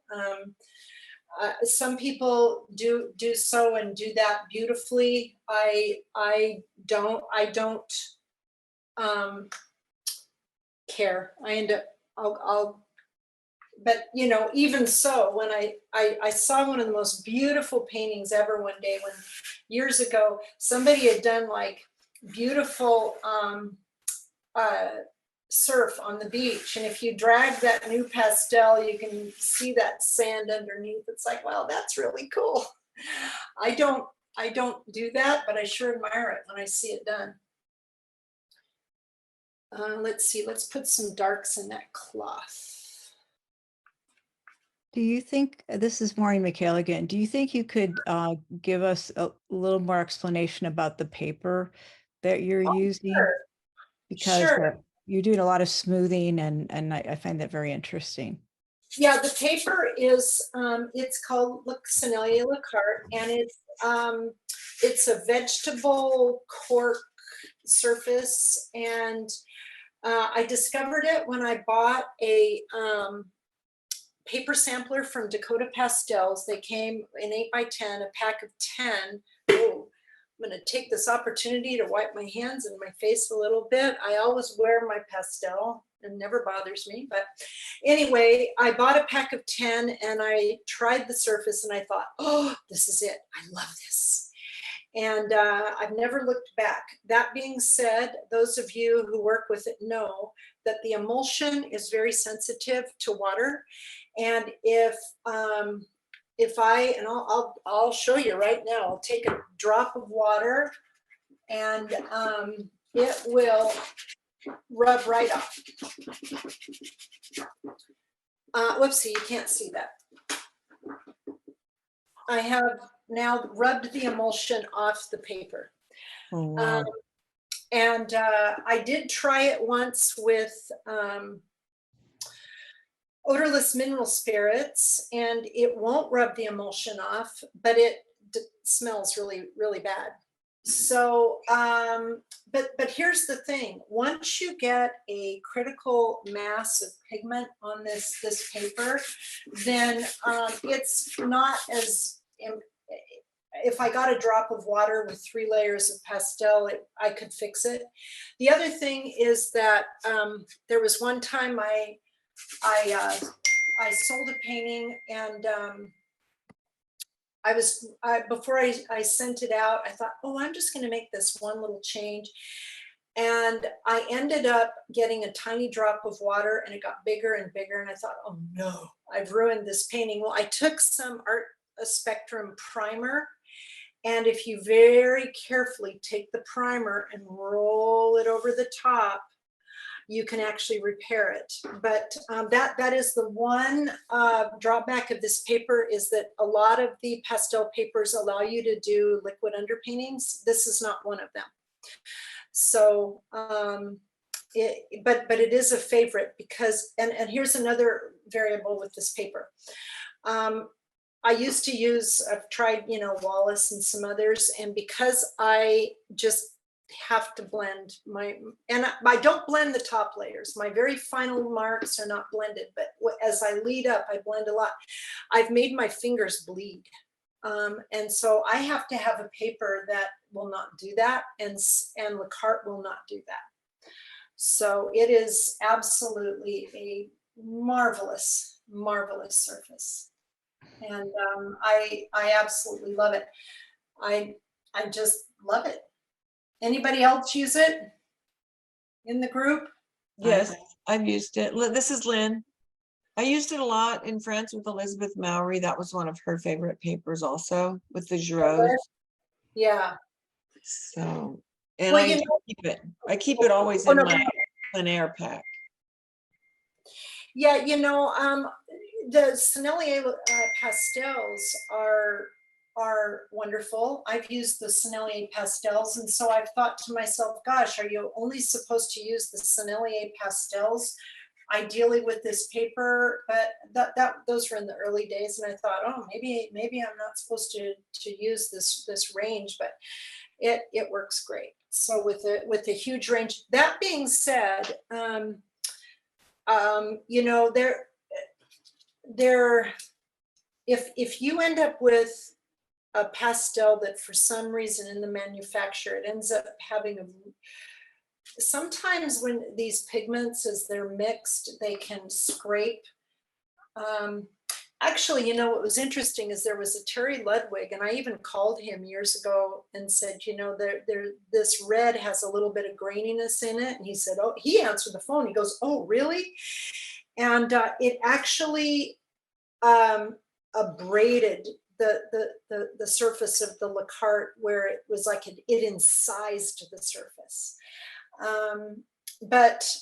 Some people do so and do that beautifully. I don't care. I end up but you know, even so, when I saw one of the most beautiful paintings ever one day, when years ago somebody had done like beautiful surf on the beach, and if you drag that new pastel, you can see that sand underneath. It's like, wow, that's really cool. I don't do that, but I sure admire it when I see it done. Let's see, let's put some darks in that cloth. Do you think, this is Maureen McHale again, do you think you could give us a little more explanation about the paper that you're using? Sure. Because Sure. you're doing a lot of smoothing and I find that very interesting. Yeah, the paper is, it's called Sennelier La Carte, and it's a vegetable cork surface, and I discovered it when I bought a paper sampler from Dakota Pastels. They came in 8x10, a pack of 10. Oh, I'm going to take this opportunity to wipe my hands and my face a little bit. I always wear my pastel. It never bothers me. But anyway, I bought a pack of 10 and I tried the surface and I thought, oh, this is it. I love this. And I've never looked back. That being said, those of you who work with it know that the emulsion is very sensitive to water. And if I'll show you right now, I'll take a drop of water and it will rub right off. Whoopsie, you can't see that. I have now rubbed the emulsion off the paper. Oh, wow. And I did try it once with odorless mineral spirits, and it won't rub the emulsion off, but it smells really, really bad. So, but here's the thing: once you get a critical mass of pigment on this paper, then it's not as. If I got a drop of water with 3 layers of pastel, I could fix it. The other thing is that there was one time I sold a painting, and before I sent it out, I thought, oh, I'm just going to make this one little change. And I ended up getting a tiny drop of water, and it got bigger and bigger. And I thought, oh no, I've ruined this painting. Well, I took some Art Spectrum primer. And if you very carefully take the primer and roll it over the top, you can actually repair it. But that is the one drawback of this paper, is that a lot of the pastel papers allow you to do liquid underpaintings. This is not one of them. So, but it is a favorite because, and here's another variable with this paper. I used to use, I've tried, Wallace and some others, and because I just have to blend and I don't blend the top layers. My very final marks are not blended, but as I lead up, I blend a lot. I've made my fingers bleed. And so I have to have a paper that will not do that, and La Carte will not do that. So it is absolutely a marvelous, marvelous surface. And I absolutely love it. I just love it. Anybody else use it in the group? Yes, I've used it. This is Lynn. I used it a lot in France with Elizabeth Mowry. That was one of her favorite papers also, with the Giroux. Yeah. So, and well, I keep it always in my plein air pack. Yeah, the Sennelier pastels are wonderful. I've used the Sennelier pastels, and so I've thought to myself, gosh, are you only supposed to use the Sennelier pastels ideally with this paper, but those were in the early days, and I thought, oh, maybe I'm not supposed to use this range, but it works great. So with a huge range. That being said, you know, if you end up with a pastel that for some reason in the manufacture, it ends up having sometimes when these pigments, as they're mixed, they can scrape. Actually, you know, what was interesting is there was a Terry Ludwig, and I even called him years ago and said, you know, this red has a little bit of graininess in it. And he said, oh, he answered the phone. He goes, oh, really? And it actually abraded the surface of the lacquer, where it was like it incised the surface. But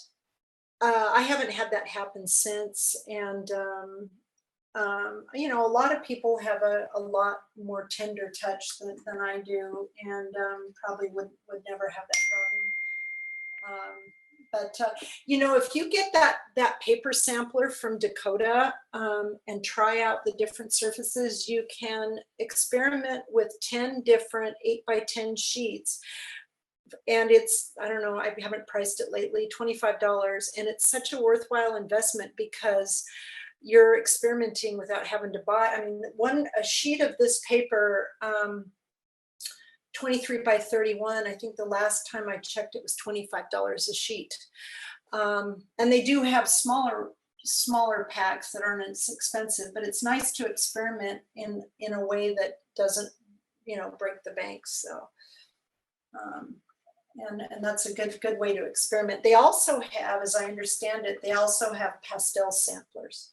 I haven't had that happen since. And, you know, a lot of people have a lot more tender touch than I do, and probably would never have that problem. But you know, if you get that paper sampler from Dakota and try out the different surfaces, you can experiment with 10 different 8x10 sheets. And it's, I don't know, I haven't priced it lately, $25. And it's such a worthwhile investment because you're experimenting without having to buy. I mean, a sheet of this paper, 23x31, I think the last time I checked it was $25 a sheet. And they do have smaller packs that aren't as expensive, but it's nice to experiment in a way that doesn't, you know, break the bank. So, and that's a good way to experiment. They also have, as I understand it, they also have pastel samplers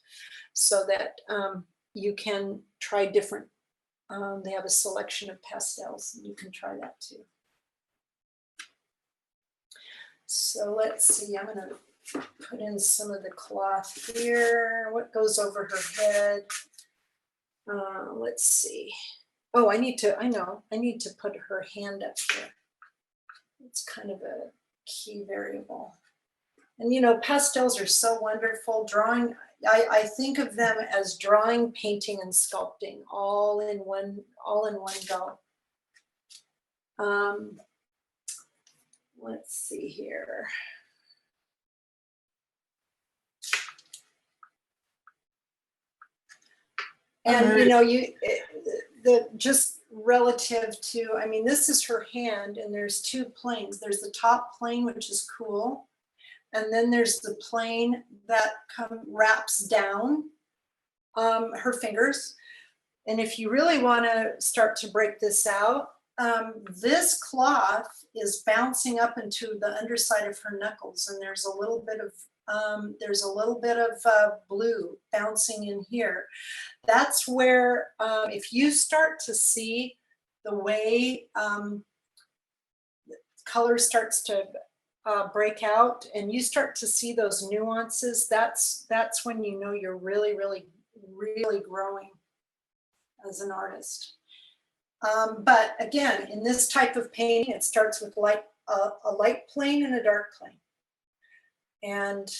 so that you can try different. They have a selection of pastels. You can try that too. So let's see, I'm gonna put in some of the cloth here. What goes over her head? Let's see. Oh, I need to put her hand up here. It's kind of a key variable. And you know, pastels are so wonderful. Drawing, I think of them as drawing, painting, and sculpting all in one go. Let's see here. And you know, just relative to, I mean, this is her hand, and there's two planes. There's the top plane, which is cool. And then there's the plane that wraps down her fingers. And if you really want to start to break this out, this cloth is bouncing up into the underside of her knuckles, and there's a little bit of blue bouncing in here. That's where, if you start to see the way color starts to break out, and you start to see those nuances, that's when you know you're really growing as an artist. But again, in this type of painting, it starts with a light plane and a dark plane. And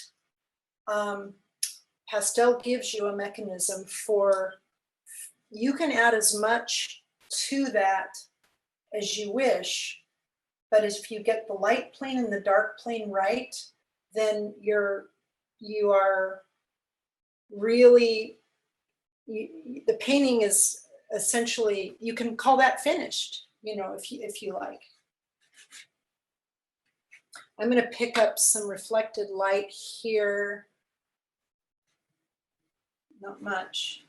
pastel gives you a mechanism for, you can add as much to that as you wish. But if you get the light plane and the dark plane right, then you are really, the painting is essentially, you can call that finished, you know, if you like. I'm going to pick up some reflected light here. Not much.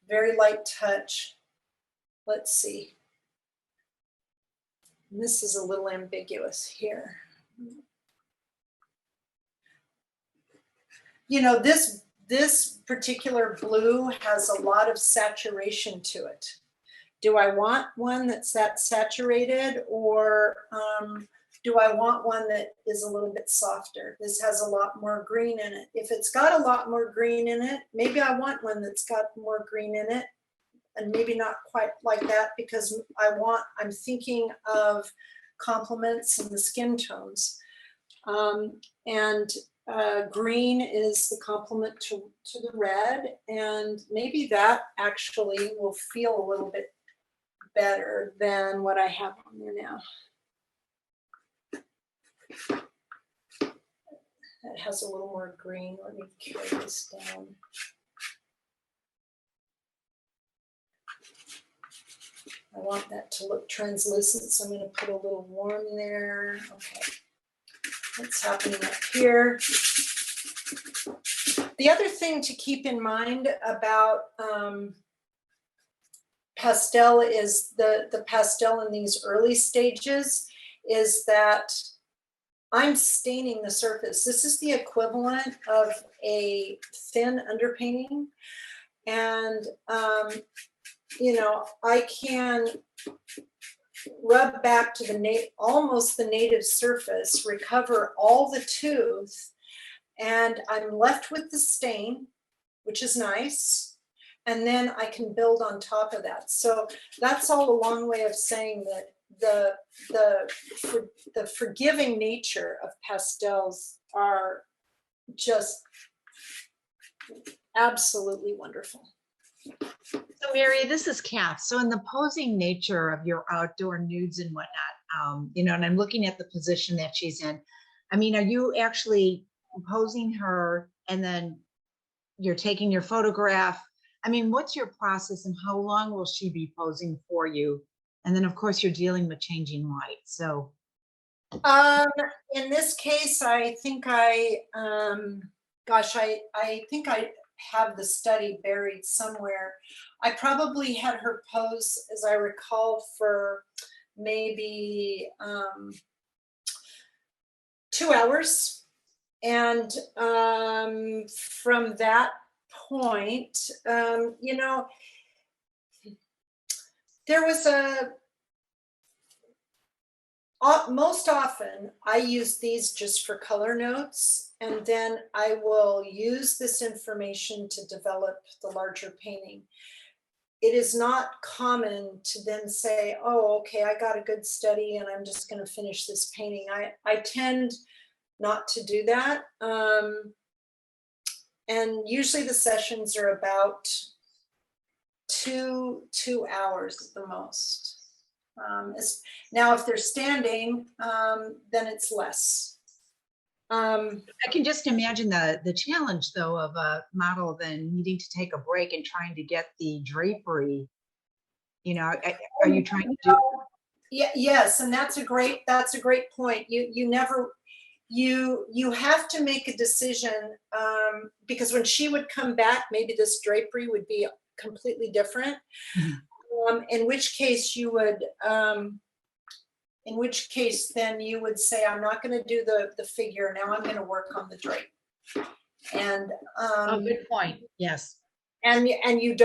Very light touch. Let's see. And this is a little ambiguous here. You know, this particular blue has a lot of saturation to it. Do I want one that's that saturated, or do I want one that is a little bit softer? This has a lot more green in it. If it's got a lot more green in it, maybe I want one that's got more green in it. And maybe not quite like that, because I'm thinking of complements and the skin tones. And green is the complement to the red, and maybe that actually will feel a little bit better than what I have on there now. That has a little more green. Let me carry this down. I want that to look translucent, so I'm going to put a little warm there. Okay. What's happening up here? The other thing to keep in mind about pastel is the pastel in these early stages is that I'm staining the surface. This is the equivalent of a thin underpainting. And, you know, I can rub back to the almost the native surface, recover all the tooth, and I'm left with the stain, which is nice. And then I can build on top of that. So that's all a long way of saying that the forgiving nature of pastels are just absolutely wonderful. So Mary, this is Calif. So in the posing nature of your outdoor nudes and whatnot, you know, and I'm looking at the position that she's in. I mean, are you actually posing her and then you're taking your photograph? I mean, what's your process and how long will she be posing for you? And then of course you're dealing with changing light. So in this case, I think I think I have the study buried somewhere. I probably had her pose, as I recall, for maybe 2 hours. And from that point, you know, there was most often I use these just for color notes, and then I will use this information to develop the larger painting. It is not common to then say, oh, okay, I got a good study and I'm just going to finish this painting. I tend not to do that. And usually the sessions are about two hours at the most. Now, if they're standing, then it's less. I can just imagine the challenge, though, of a model then needing to take a break and trying to get the drapery. You know, are you trying to do? Yeah, yes, and that's a great point. You have to make a decision, because when she would come back, maybe this drapery would be completely different. Mm-hmm. In which case then you would say, I'm not going to do the figure. Now I'm going to work on the drape. And oh, good point. Yes. And you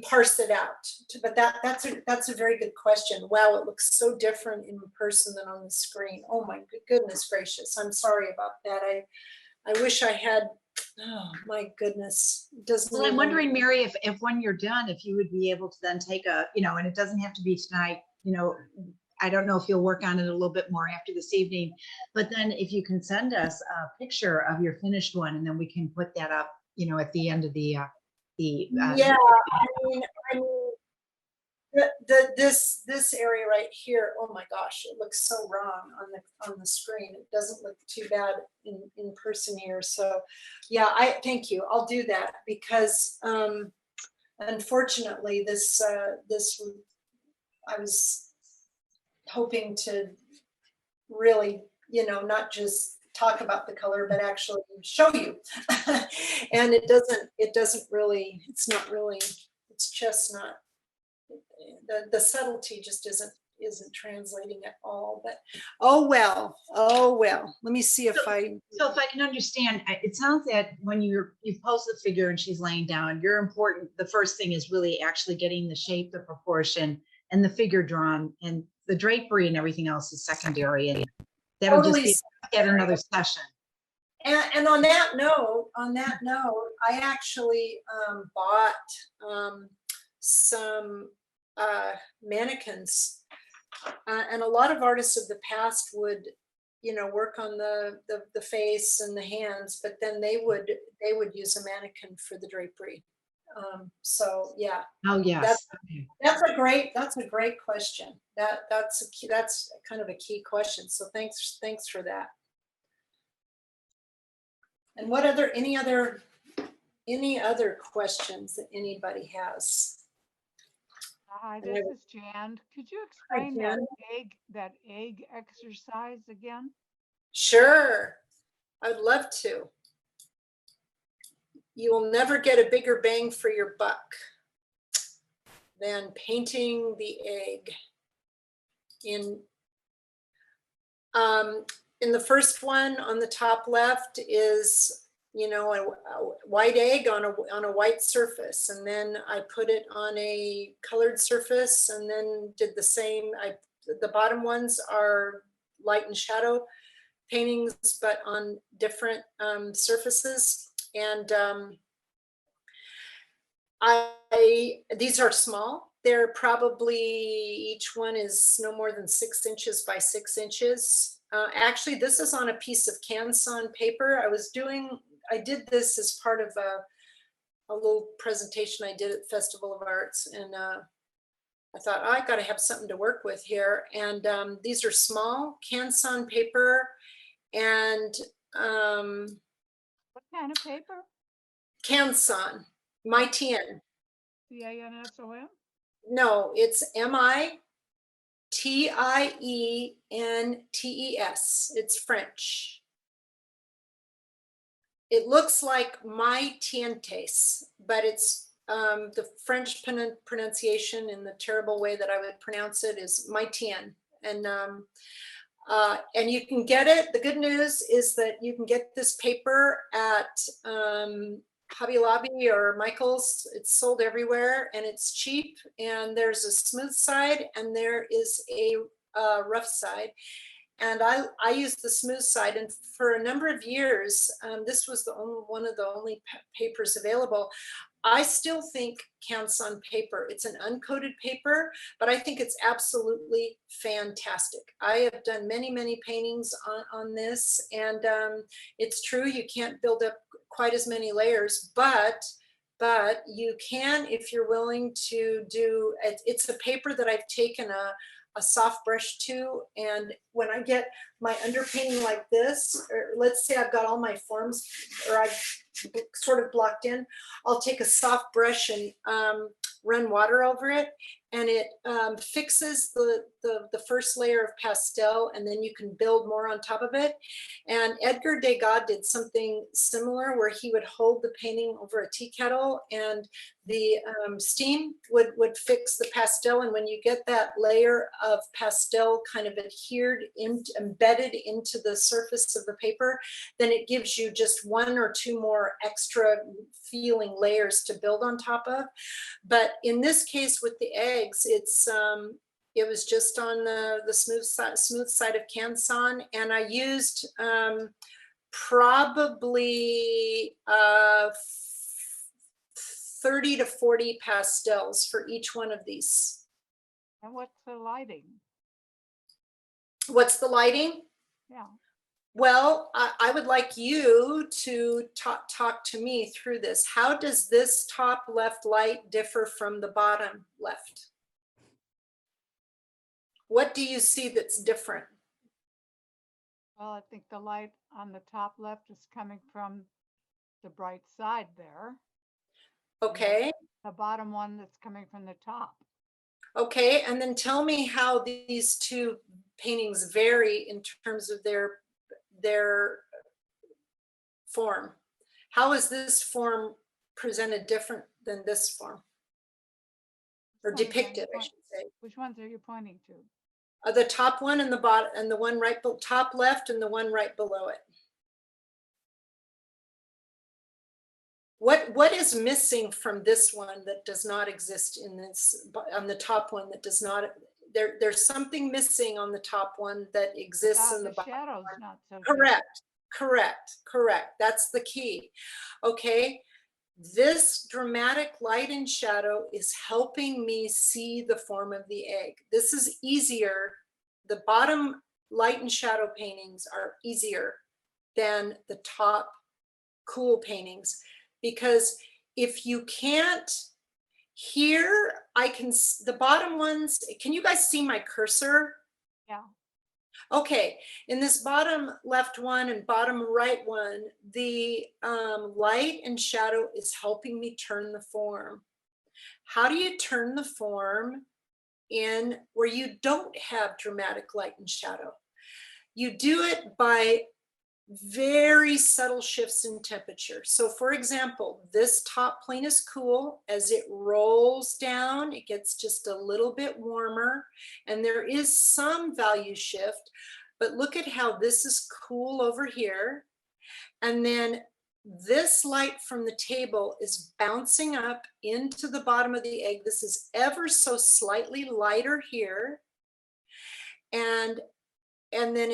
parse it out. But that's a very good question. Wow, it looks so different in person than on the screen. Oh my goodness gracious. I'm sorry about that. I wish I had. Oh my goodness. Well, I'm wondering, Mary, if when you're done, if you would be able to then take a, you know, and it doesn't have to be tonight, you know, I don't know if you'll work on it a little bit more after this evening, but then if you can send us a picture of your finished one, and then we can put that up, you know, at the end of the yeah, I mean this area right here, oh my gosh, it looks so wrong on the screen. It doesn't look too bad in person here. So yeah, thank you. I'll do that, because unfortunately this I was hoping to really, you know, not just talk about the color, but actually show you. And it doesn't really, it's just not, the subtlety just isn't translating at all. But oh well. Let me see if I can understand. It sounds that when you pose the figure and she's laying down, you're important. The first thing is really actually getting the shape, the proportion, and the figure drawn, and the drapery and everything else is secondary, and that'll totally just be at another session. And on that note, I actually bought some mannequins, and a lot of artists of the past would work on the face and the hands, but then they would use a mannequin for the drapery. So yeah, Oh, yes. Okay. that's a great question. That's kind of a key question. So thanks for that. And any other questions that anybody has? Hi, And I this would- is Jan. Could you explain Jan. that egg exercise again? Sure, I'd love to. You will never get a bigger bang for your buck than painting the egg. In the first one on the top left is, a white egg on a white surface, and then I put it on a colored surface, and then did the same. The bottom ones are light and shadow paintings, but on different surfaces. And these are small. They're probably, each one is no more than 6 inches by 6 inches. Actually, this is on a piece of Canson paper. I did this as part of a little presentation I did at Festival of Arts, and I thought, oh, I got to have something to work with here. And these are small Canson paper, and What kind of paper? Canson, Mitien. CANSON? No, it's Mitienes. It's French. It looks like my tientes, but it's the French pronunciation in the terrible way that I would pronounce it is Mitien. And you can get it. The good news is that you can get this paper at Hobby Lobby or Michael's. It's sold everywhere, and it's cheap. And there's a smooth side, and there is a rough side. And I use the smooth side, and for a number of years, this was one of the only papers available. I still think Canson paper, it's an uncoated paper, but I think it's absolutely fantastic. I have done many, many paintings on this, and it's true, you can't build up quite as many layers, but you can if you're willing to do, it's a paper that I've taken a soft brush to, and when I get my underpainting like this, or let's say I've got all my forms, or I've sort of blocked in, I'll take a soft brush and run water over it, and it fixes the first layer of pastel, and then you can build more on top of it. And Edgar Degas did something similar, where he would hold the painting over a tea kettle, and the steam would fix the pastel. And when you get that layer of pastel kind of embedded into the surface of the paper, then it gives you just 1 or 2 more extra feeling layers to build on top of. But in this case with the eggs, it was just on the smooth side of Canson, and I used probably 30 to 40 pastels for each one of these. And what's the lighting? What's the lighting? Yeah. Well, I would like you to talk to me through this. How does this top left light differ from the bottom left? What do you see that's different? Well, I think the light on the top left is coming from the bright side there. Okay. The bottom one that's coming from the top. Okay, and then tell me how these two paintings vary in terms of their form. How is this form presented different than this form? Or Which ones are you depicted, I point- should say. Which ones are you pointing to? The top one and the bottom, and the one right top left and the one right below it. What is missing from this one that does not exist in this, on the top one that does not, there's something missing on the top one that exists in the bottom. Shadow's not so good. Correct. That's the key. Okay. This dramatic light and shadow is helping me see the form of the egg. This is easier. The bottom light and shadow paintings are easier than the top cool paintings, because if you can't, here I can, the bottom ones, can you guys see my cursor? Yeah. Okay, in this bottom left one and bottom right one, the light and shadow is helping me turn the form. How do you turn the form in where you don't have dramatic light and shadow? You do it by very subtle shifts in temperature. So for example, this top plane is cool. As it rolls down, it gets just a little bit warmer, and there is some value shift, but look at how this is cool over here. And then this light from the table is bouncing up into the bottom of the egg. This is ever so slightly lighter here. And then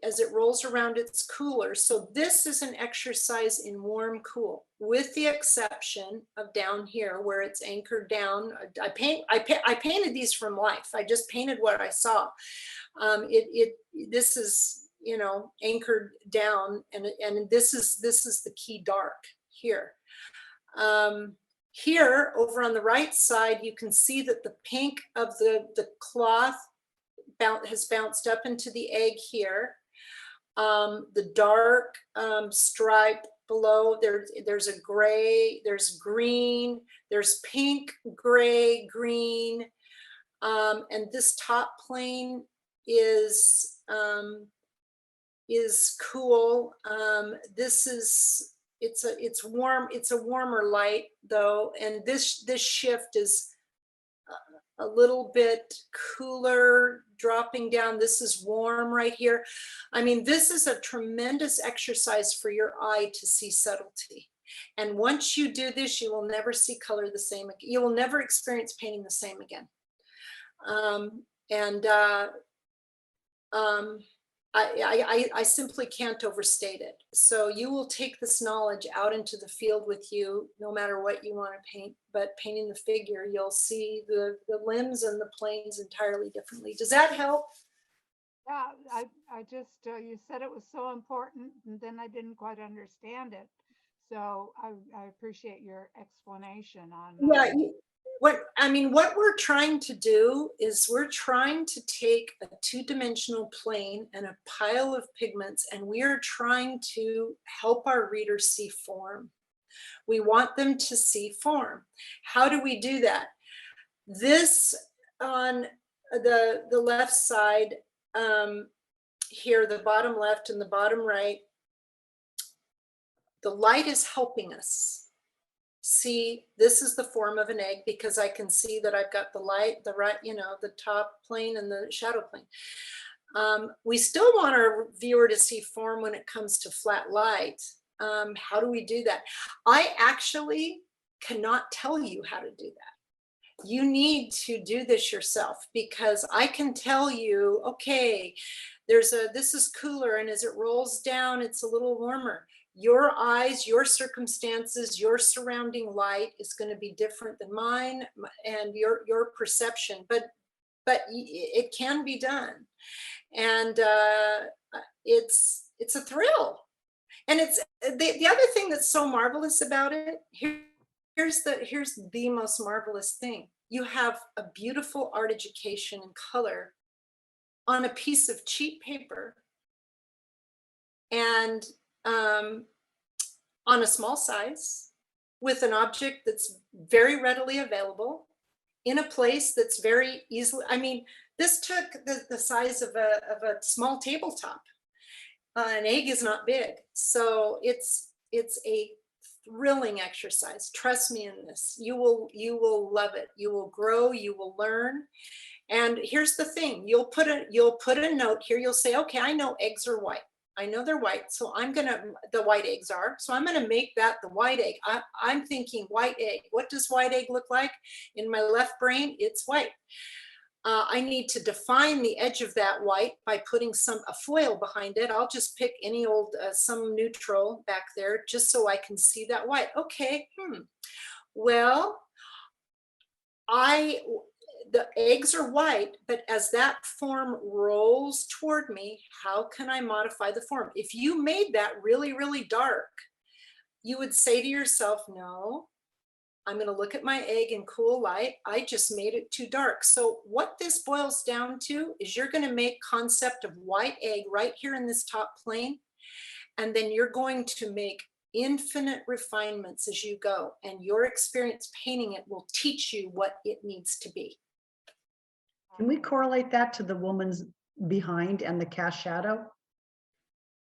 as it rolls around, it's cooler. So this is an exercise in warm cool, with the exception of down here where it's anchored down. I painted these from life. I just painted what I saw. This is, you know, anchored down, and this is the key dark here. Here over on the right side, you can see that the pink of the cloth has bounced up into the egg here. The dark stripe below, there's a gray, there's green, there's pink, gray, green, and this top plane is cool. This is, it's warm, it's a warmer light though, and this shift is a little bit cooler, dropping down. This is warm right here. I mean, this is a tremendous exercise for your eye to see subtlety. And once you do this, you will never see color the same. You will never experience painting the same again. I simply can't overstate it. So you will take this knowledge out into the field with you, no matter what you want to paint, but painting the figure, you'll see the limbs and the planes entirely differently. Does that help? Yeah, I just, you said it was so important, and then I didn't quite understand it. So I appreciate your explanation on. Yeah, what we're trying to do is we're trying to take a two-dimensional plane and a pile of pigments, and we are trying to help our readers see form. We want them to see form. How do we do that? This on the left side, here, the bottom left and the bottom right, the light is helping us see this is the form of an egg, because I can see that I've got the light, the right, you know, the top plane and the shadow plane. We still want our viewer to see form when it comes to flat light. How do we do that? I actually cannot tell you how to do that. You need to do this yourself, because I can tell you, okay, this is cooler, and as it rolls down, it's a little warmer. Your eyes, your circumstances, your surrounding light is going to be different than mine, and your perception, but it can be done. And it's a thrill. And it's the other thing that's so marvelous about it. Here's the most marvelous thing. You have a beautiful art education in color on a piece of cheap paper, and on a small size, with an object that's very readily available in a place that's very easily, I mean, this took the size of a small tabletop. An egg is not big. So it's a thrilling exercise. Trust me in this. You will love it. You will grow, you will learn. And here's the thing, you'll put a note here. You'll say, okay, I know eggs are white. I know they're white, so the white eggs are, so I'm gonna make that the white egg. I'm thinking white egg. What does white egg look like? In my left brain, it's white. I need to define the edge of that white by putting a foil behind it. I'll just pick any old, some neutral back there, just so I can see that white. Okay, well, the eggs are white, but as that form rolls toward me, how can I modify the form? If you made that really, really dark, you would say to yourself, no, I'm going to look at my egg in cool light. I just made it too dark. So what this boils down to is you're going to make concept of white egg right here in this top plane. And then you're going to make infinite refinements as you go. And your experience painting it will teach you what it needs to be. Can we correlate that to the woman's behind and the cast shadow?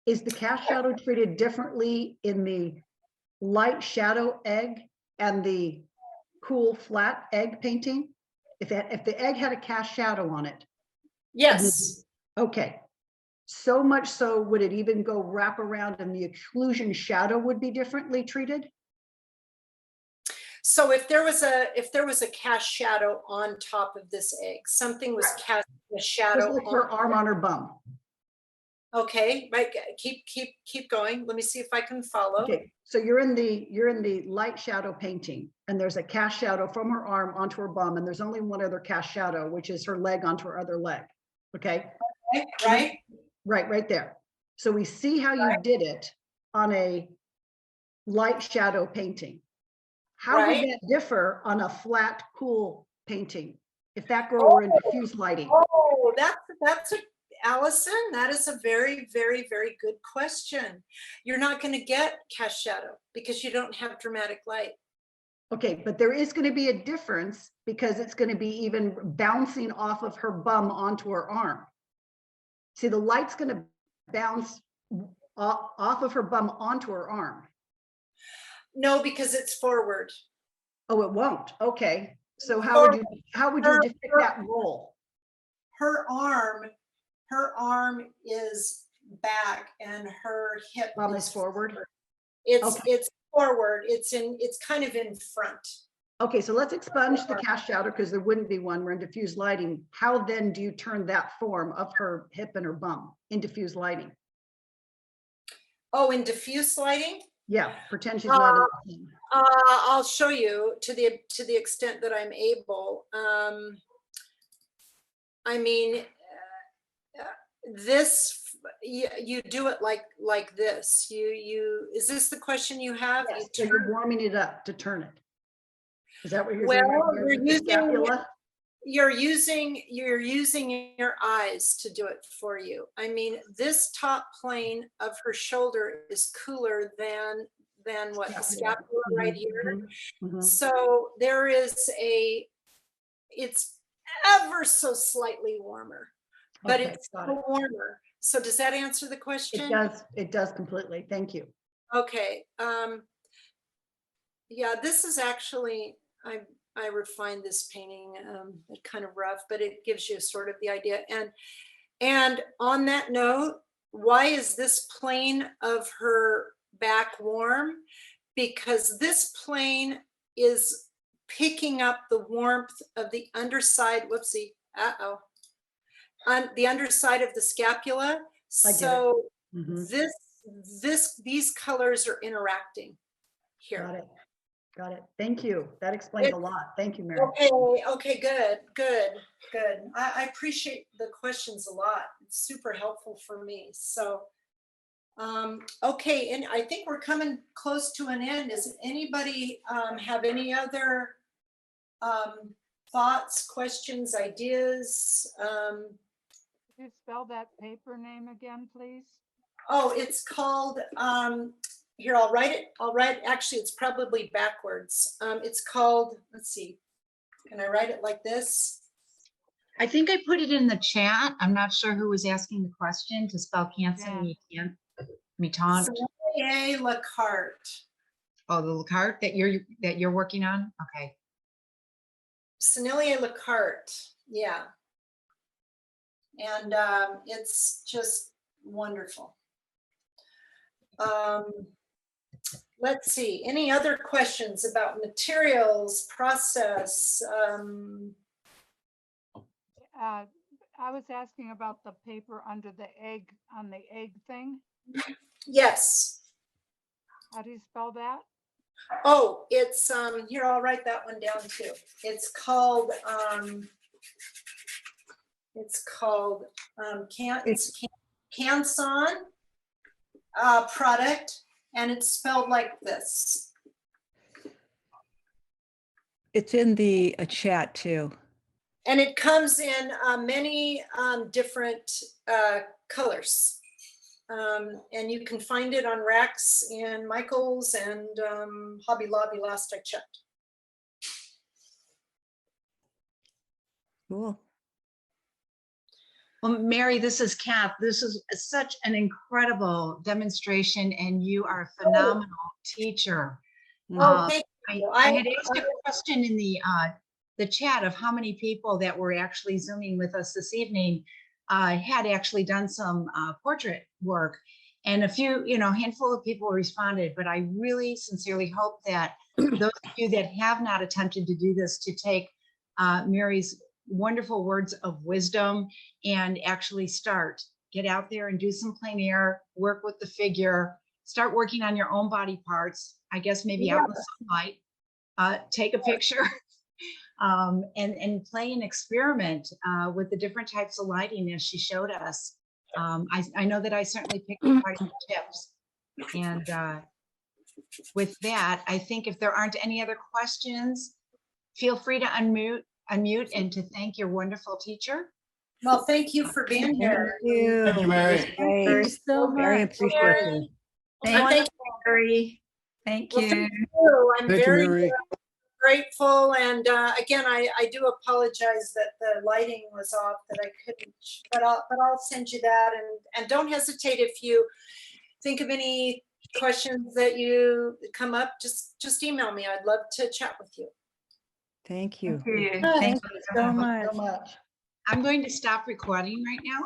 Is the cast shadow treated differently in the light shadow egg and the cool flat egg painting? If the egg had a cast shadow on it? Yes. Okay. So much so, would it even go wrap around and the exclusion shadow would be differently treated? So if there was a cast shadow on top of this egg, something was cast a shadow Just like her arm on her bum. Okay, right. Keep going. Let me see if I can follow. Okay, so you're in the light shadow painting, and there's a cast shadow from her arm onto her bum, and there's only one other cast shadow, which is her leg onto her other leg. Okay. Okay, right. Right there. So we see how you did it on a light shadow painting. How would that differ on a flat, cool painting if that girl were in diffuse lighting? Oh, that's a Allison, that is a very, very, very good question. You're not going to get cast shadow because you don't have dramatic light. Okay, but there is going to be a difference because it's going to be even bouncing off of her bum onto her arm. See, the light's going to bounce off of her bum onto her arm. No, because it's forward. Oh, it won't. Okay. So how would you depict that role? Her arm is back and her hip bum is forward. It's forward. It's kind of in front. Okay, so let's expunge the cast shadow because there wouldn't be one. We're in diffuse lighting. How then do you turn that form of her hip and her bum in diffuse lighting? Oh, in diffuse lighting? Yeah, pretend she's not in. I'll show you to the extent that I'm able. I mean, this you do it like this. Is this the question you have? Yes, so you're warming it up to turn it. Is that what you're doing? Well, you're using your eyes to do it for you. I mean, this top plane of her shoulder is cooler than what the scapula right here. So there is it's ever so slightly warmer, but it's still warmer. So does that answer the question? It does completely. Thank you. Okay. Yeah, this is actually, I refined this painting, kind of rough, but it gives you sort of the idea. And on that note, why is this plane of her back warm? Because this plane is picking up the warmth of the underside, whoopsie, on the underside of the scapula. So these colors are interacting here. Got it. Thank you. That explains a lot. Thank you, Mary. Okay, good. I appreciate the questions a lot. It's super helpful for me. So, okay, and I think we're coming close to an end. Does anybody have any other thoughts, questions, ideas? Could you spell that paper name again, please? Oh, it's called, here, I'll write, actually, it's probably backwards. It's called, let's see, can I write it like this? I think I put it in the chat. I'm not sure who was asking the question to spell cancer. Sennelier La Carte. Oh, the La Carte that you're working on? Okay. Sennelier La Carte, yeah. And it's just wonderful. Let's see, any other questions about materials, process? I was asking about the paper under the egg, on the egg thing. Yes. How do you spell that? Oh, it's, here, I'll write that one down too. It's called, It's called Canson product, and it's spelled like this. It's in the chat too. And it comes in many different colors. And you can find it on racks in Michael's and Hobby Lobby last I checked. Cool. Well, Mary, this is Kath. This is such an incredible demonstration, and you are a phenomenal teacher. Oh, thank you. I had asked a question in the chat of how many people that were actually Zooming with us this evening had actually done some portrait work, and a few, handful of people responded. But I really sincerely hope that those of you that have not attempted to do this to take Mary's wonderful words of wisdom and actually get out there and do some plein air, work with the figure, start working on your own body parts, I guess maybe out in the sunlight, take a picture and play and experiment with the different types of lighting as she showed us. I know that I certainly picked up quite a few tips. And with that, I think if there aren't any other questions, feel free to unmute and to thank your wonderful teacher. Well, thank you for being here. Thank you. Thank you, Mary. It was Thank you great. so Very much. appreciative. Thank Mary. Thank Well, you. thank you. I'm Thank you, very Mary. grateful. And again, I do apologize that the lighting was off, that I couldn't, but I'll send you that. And don't hesitate if you think of any questions that you come up, just email me. I'd love to chat with you. Thank you. Thank you. Thank Thank you so much. So much. I'm going to stop recording right now.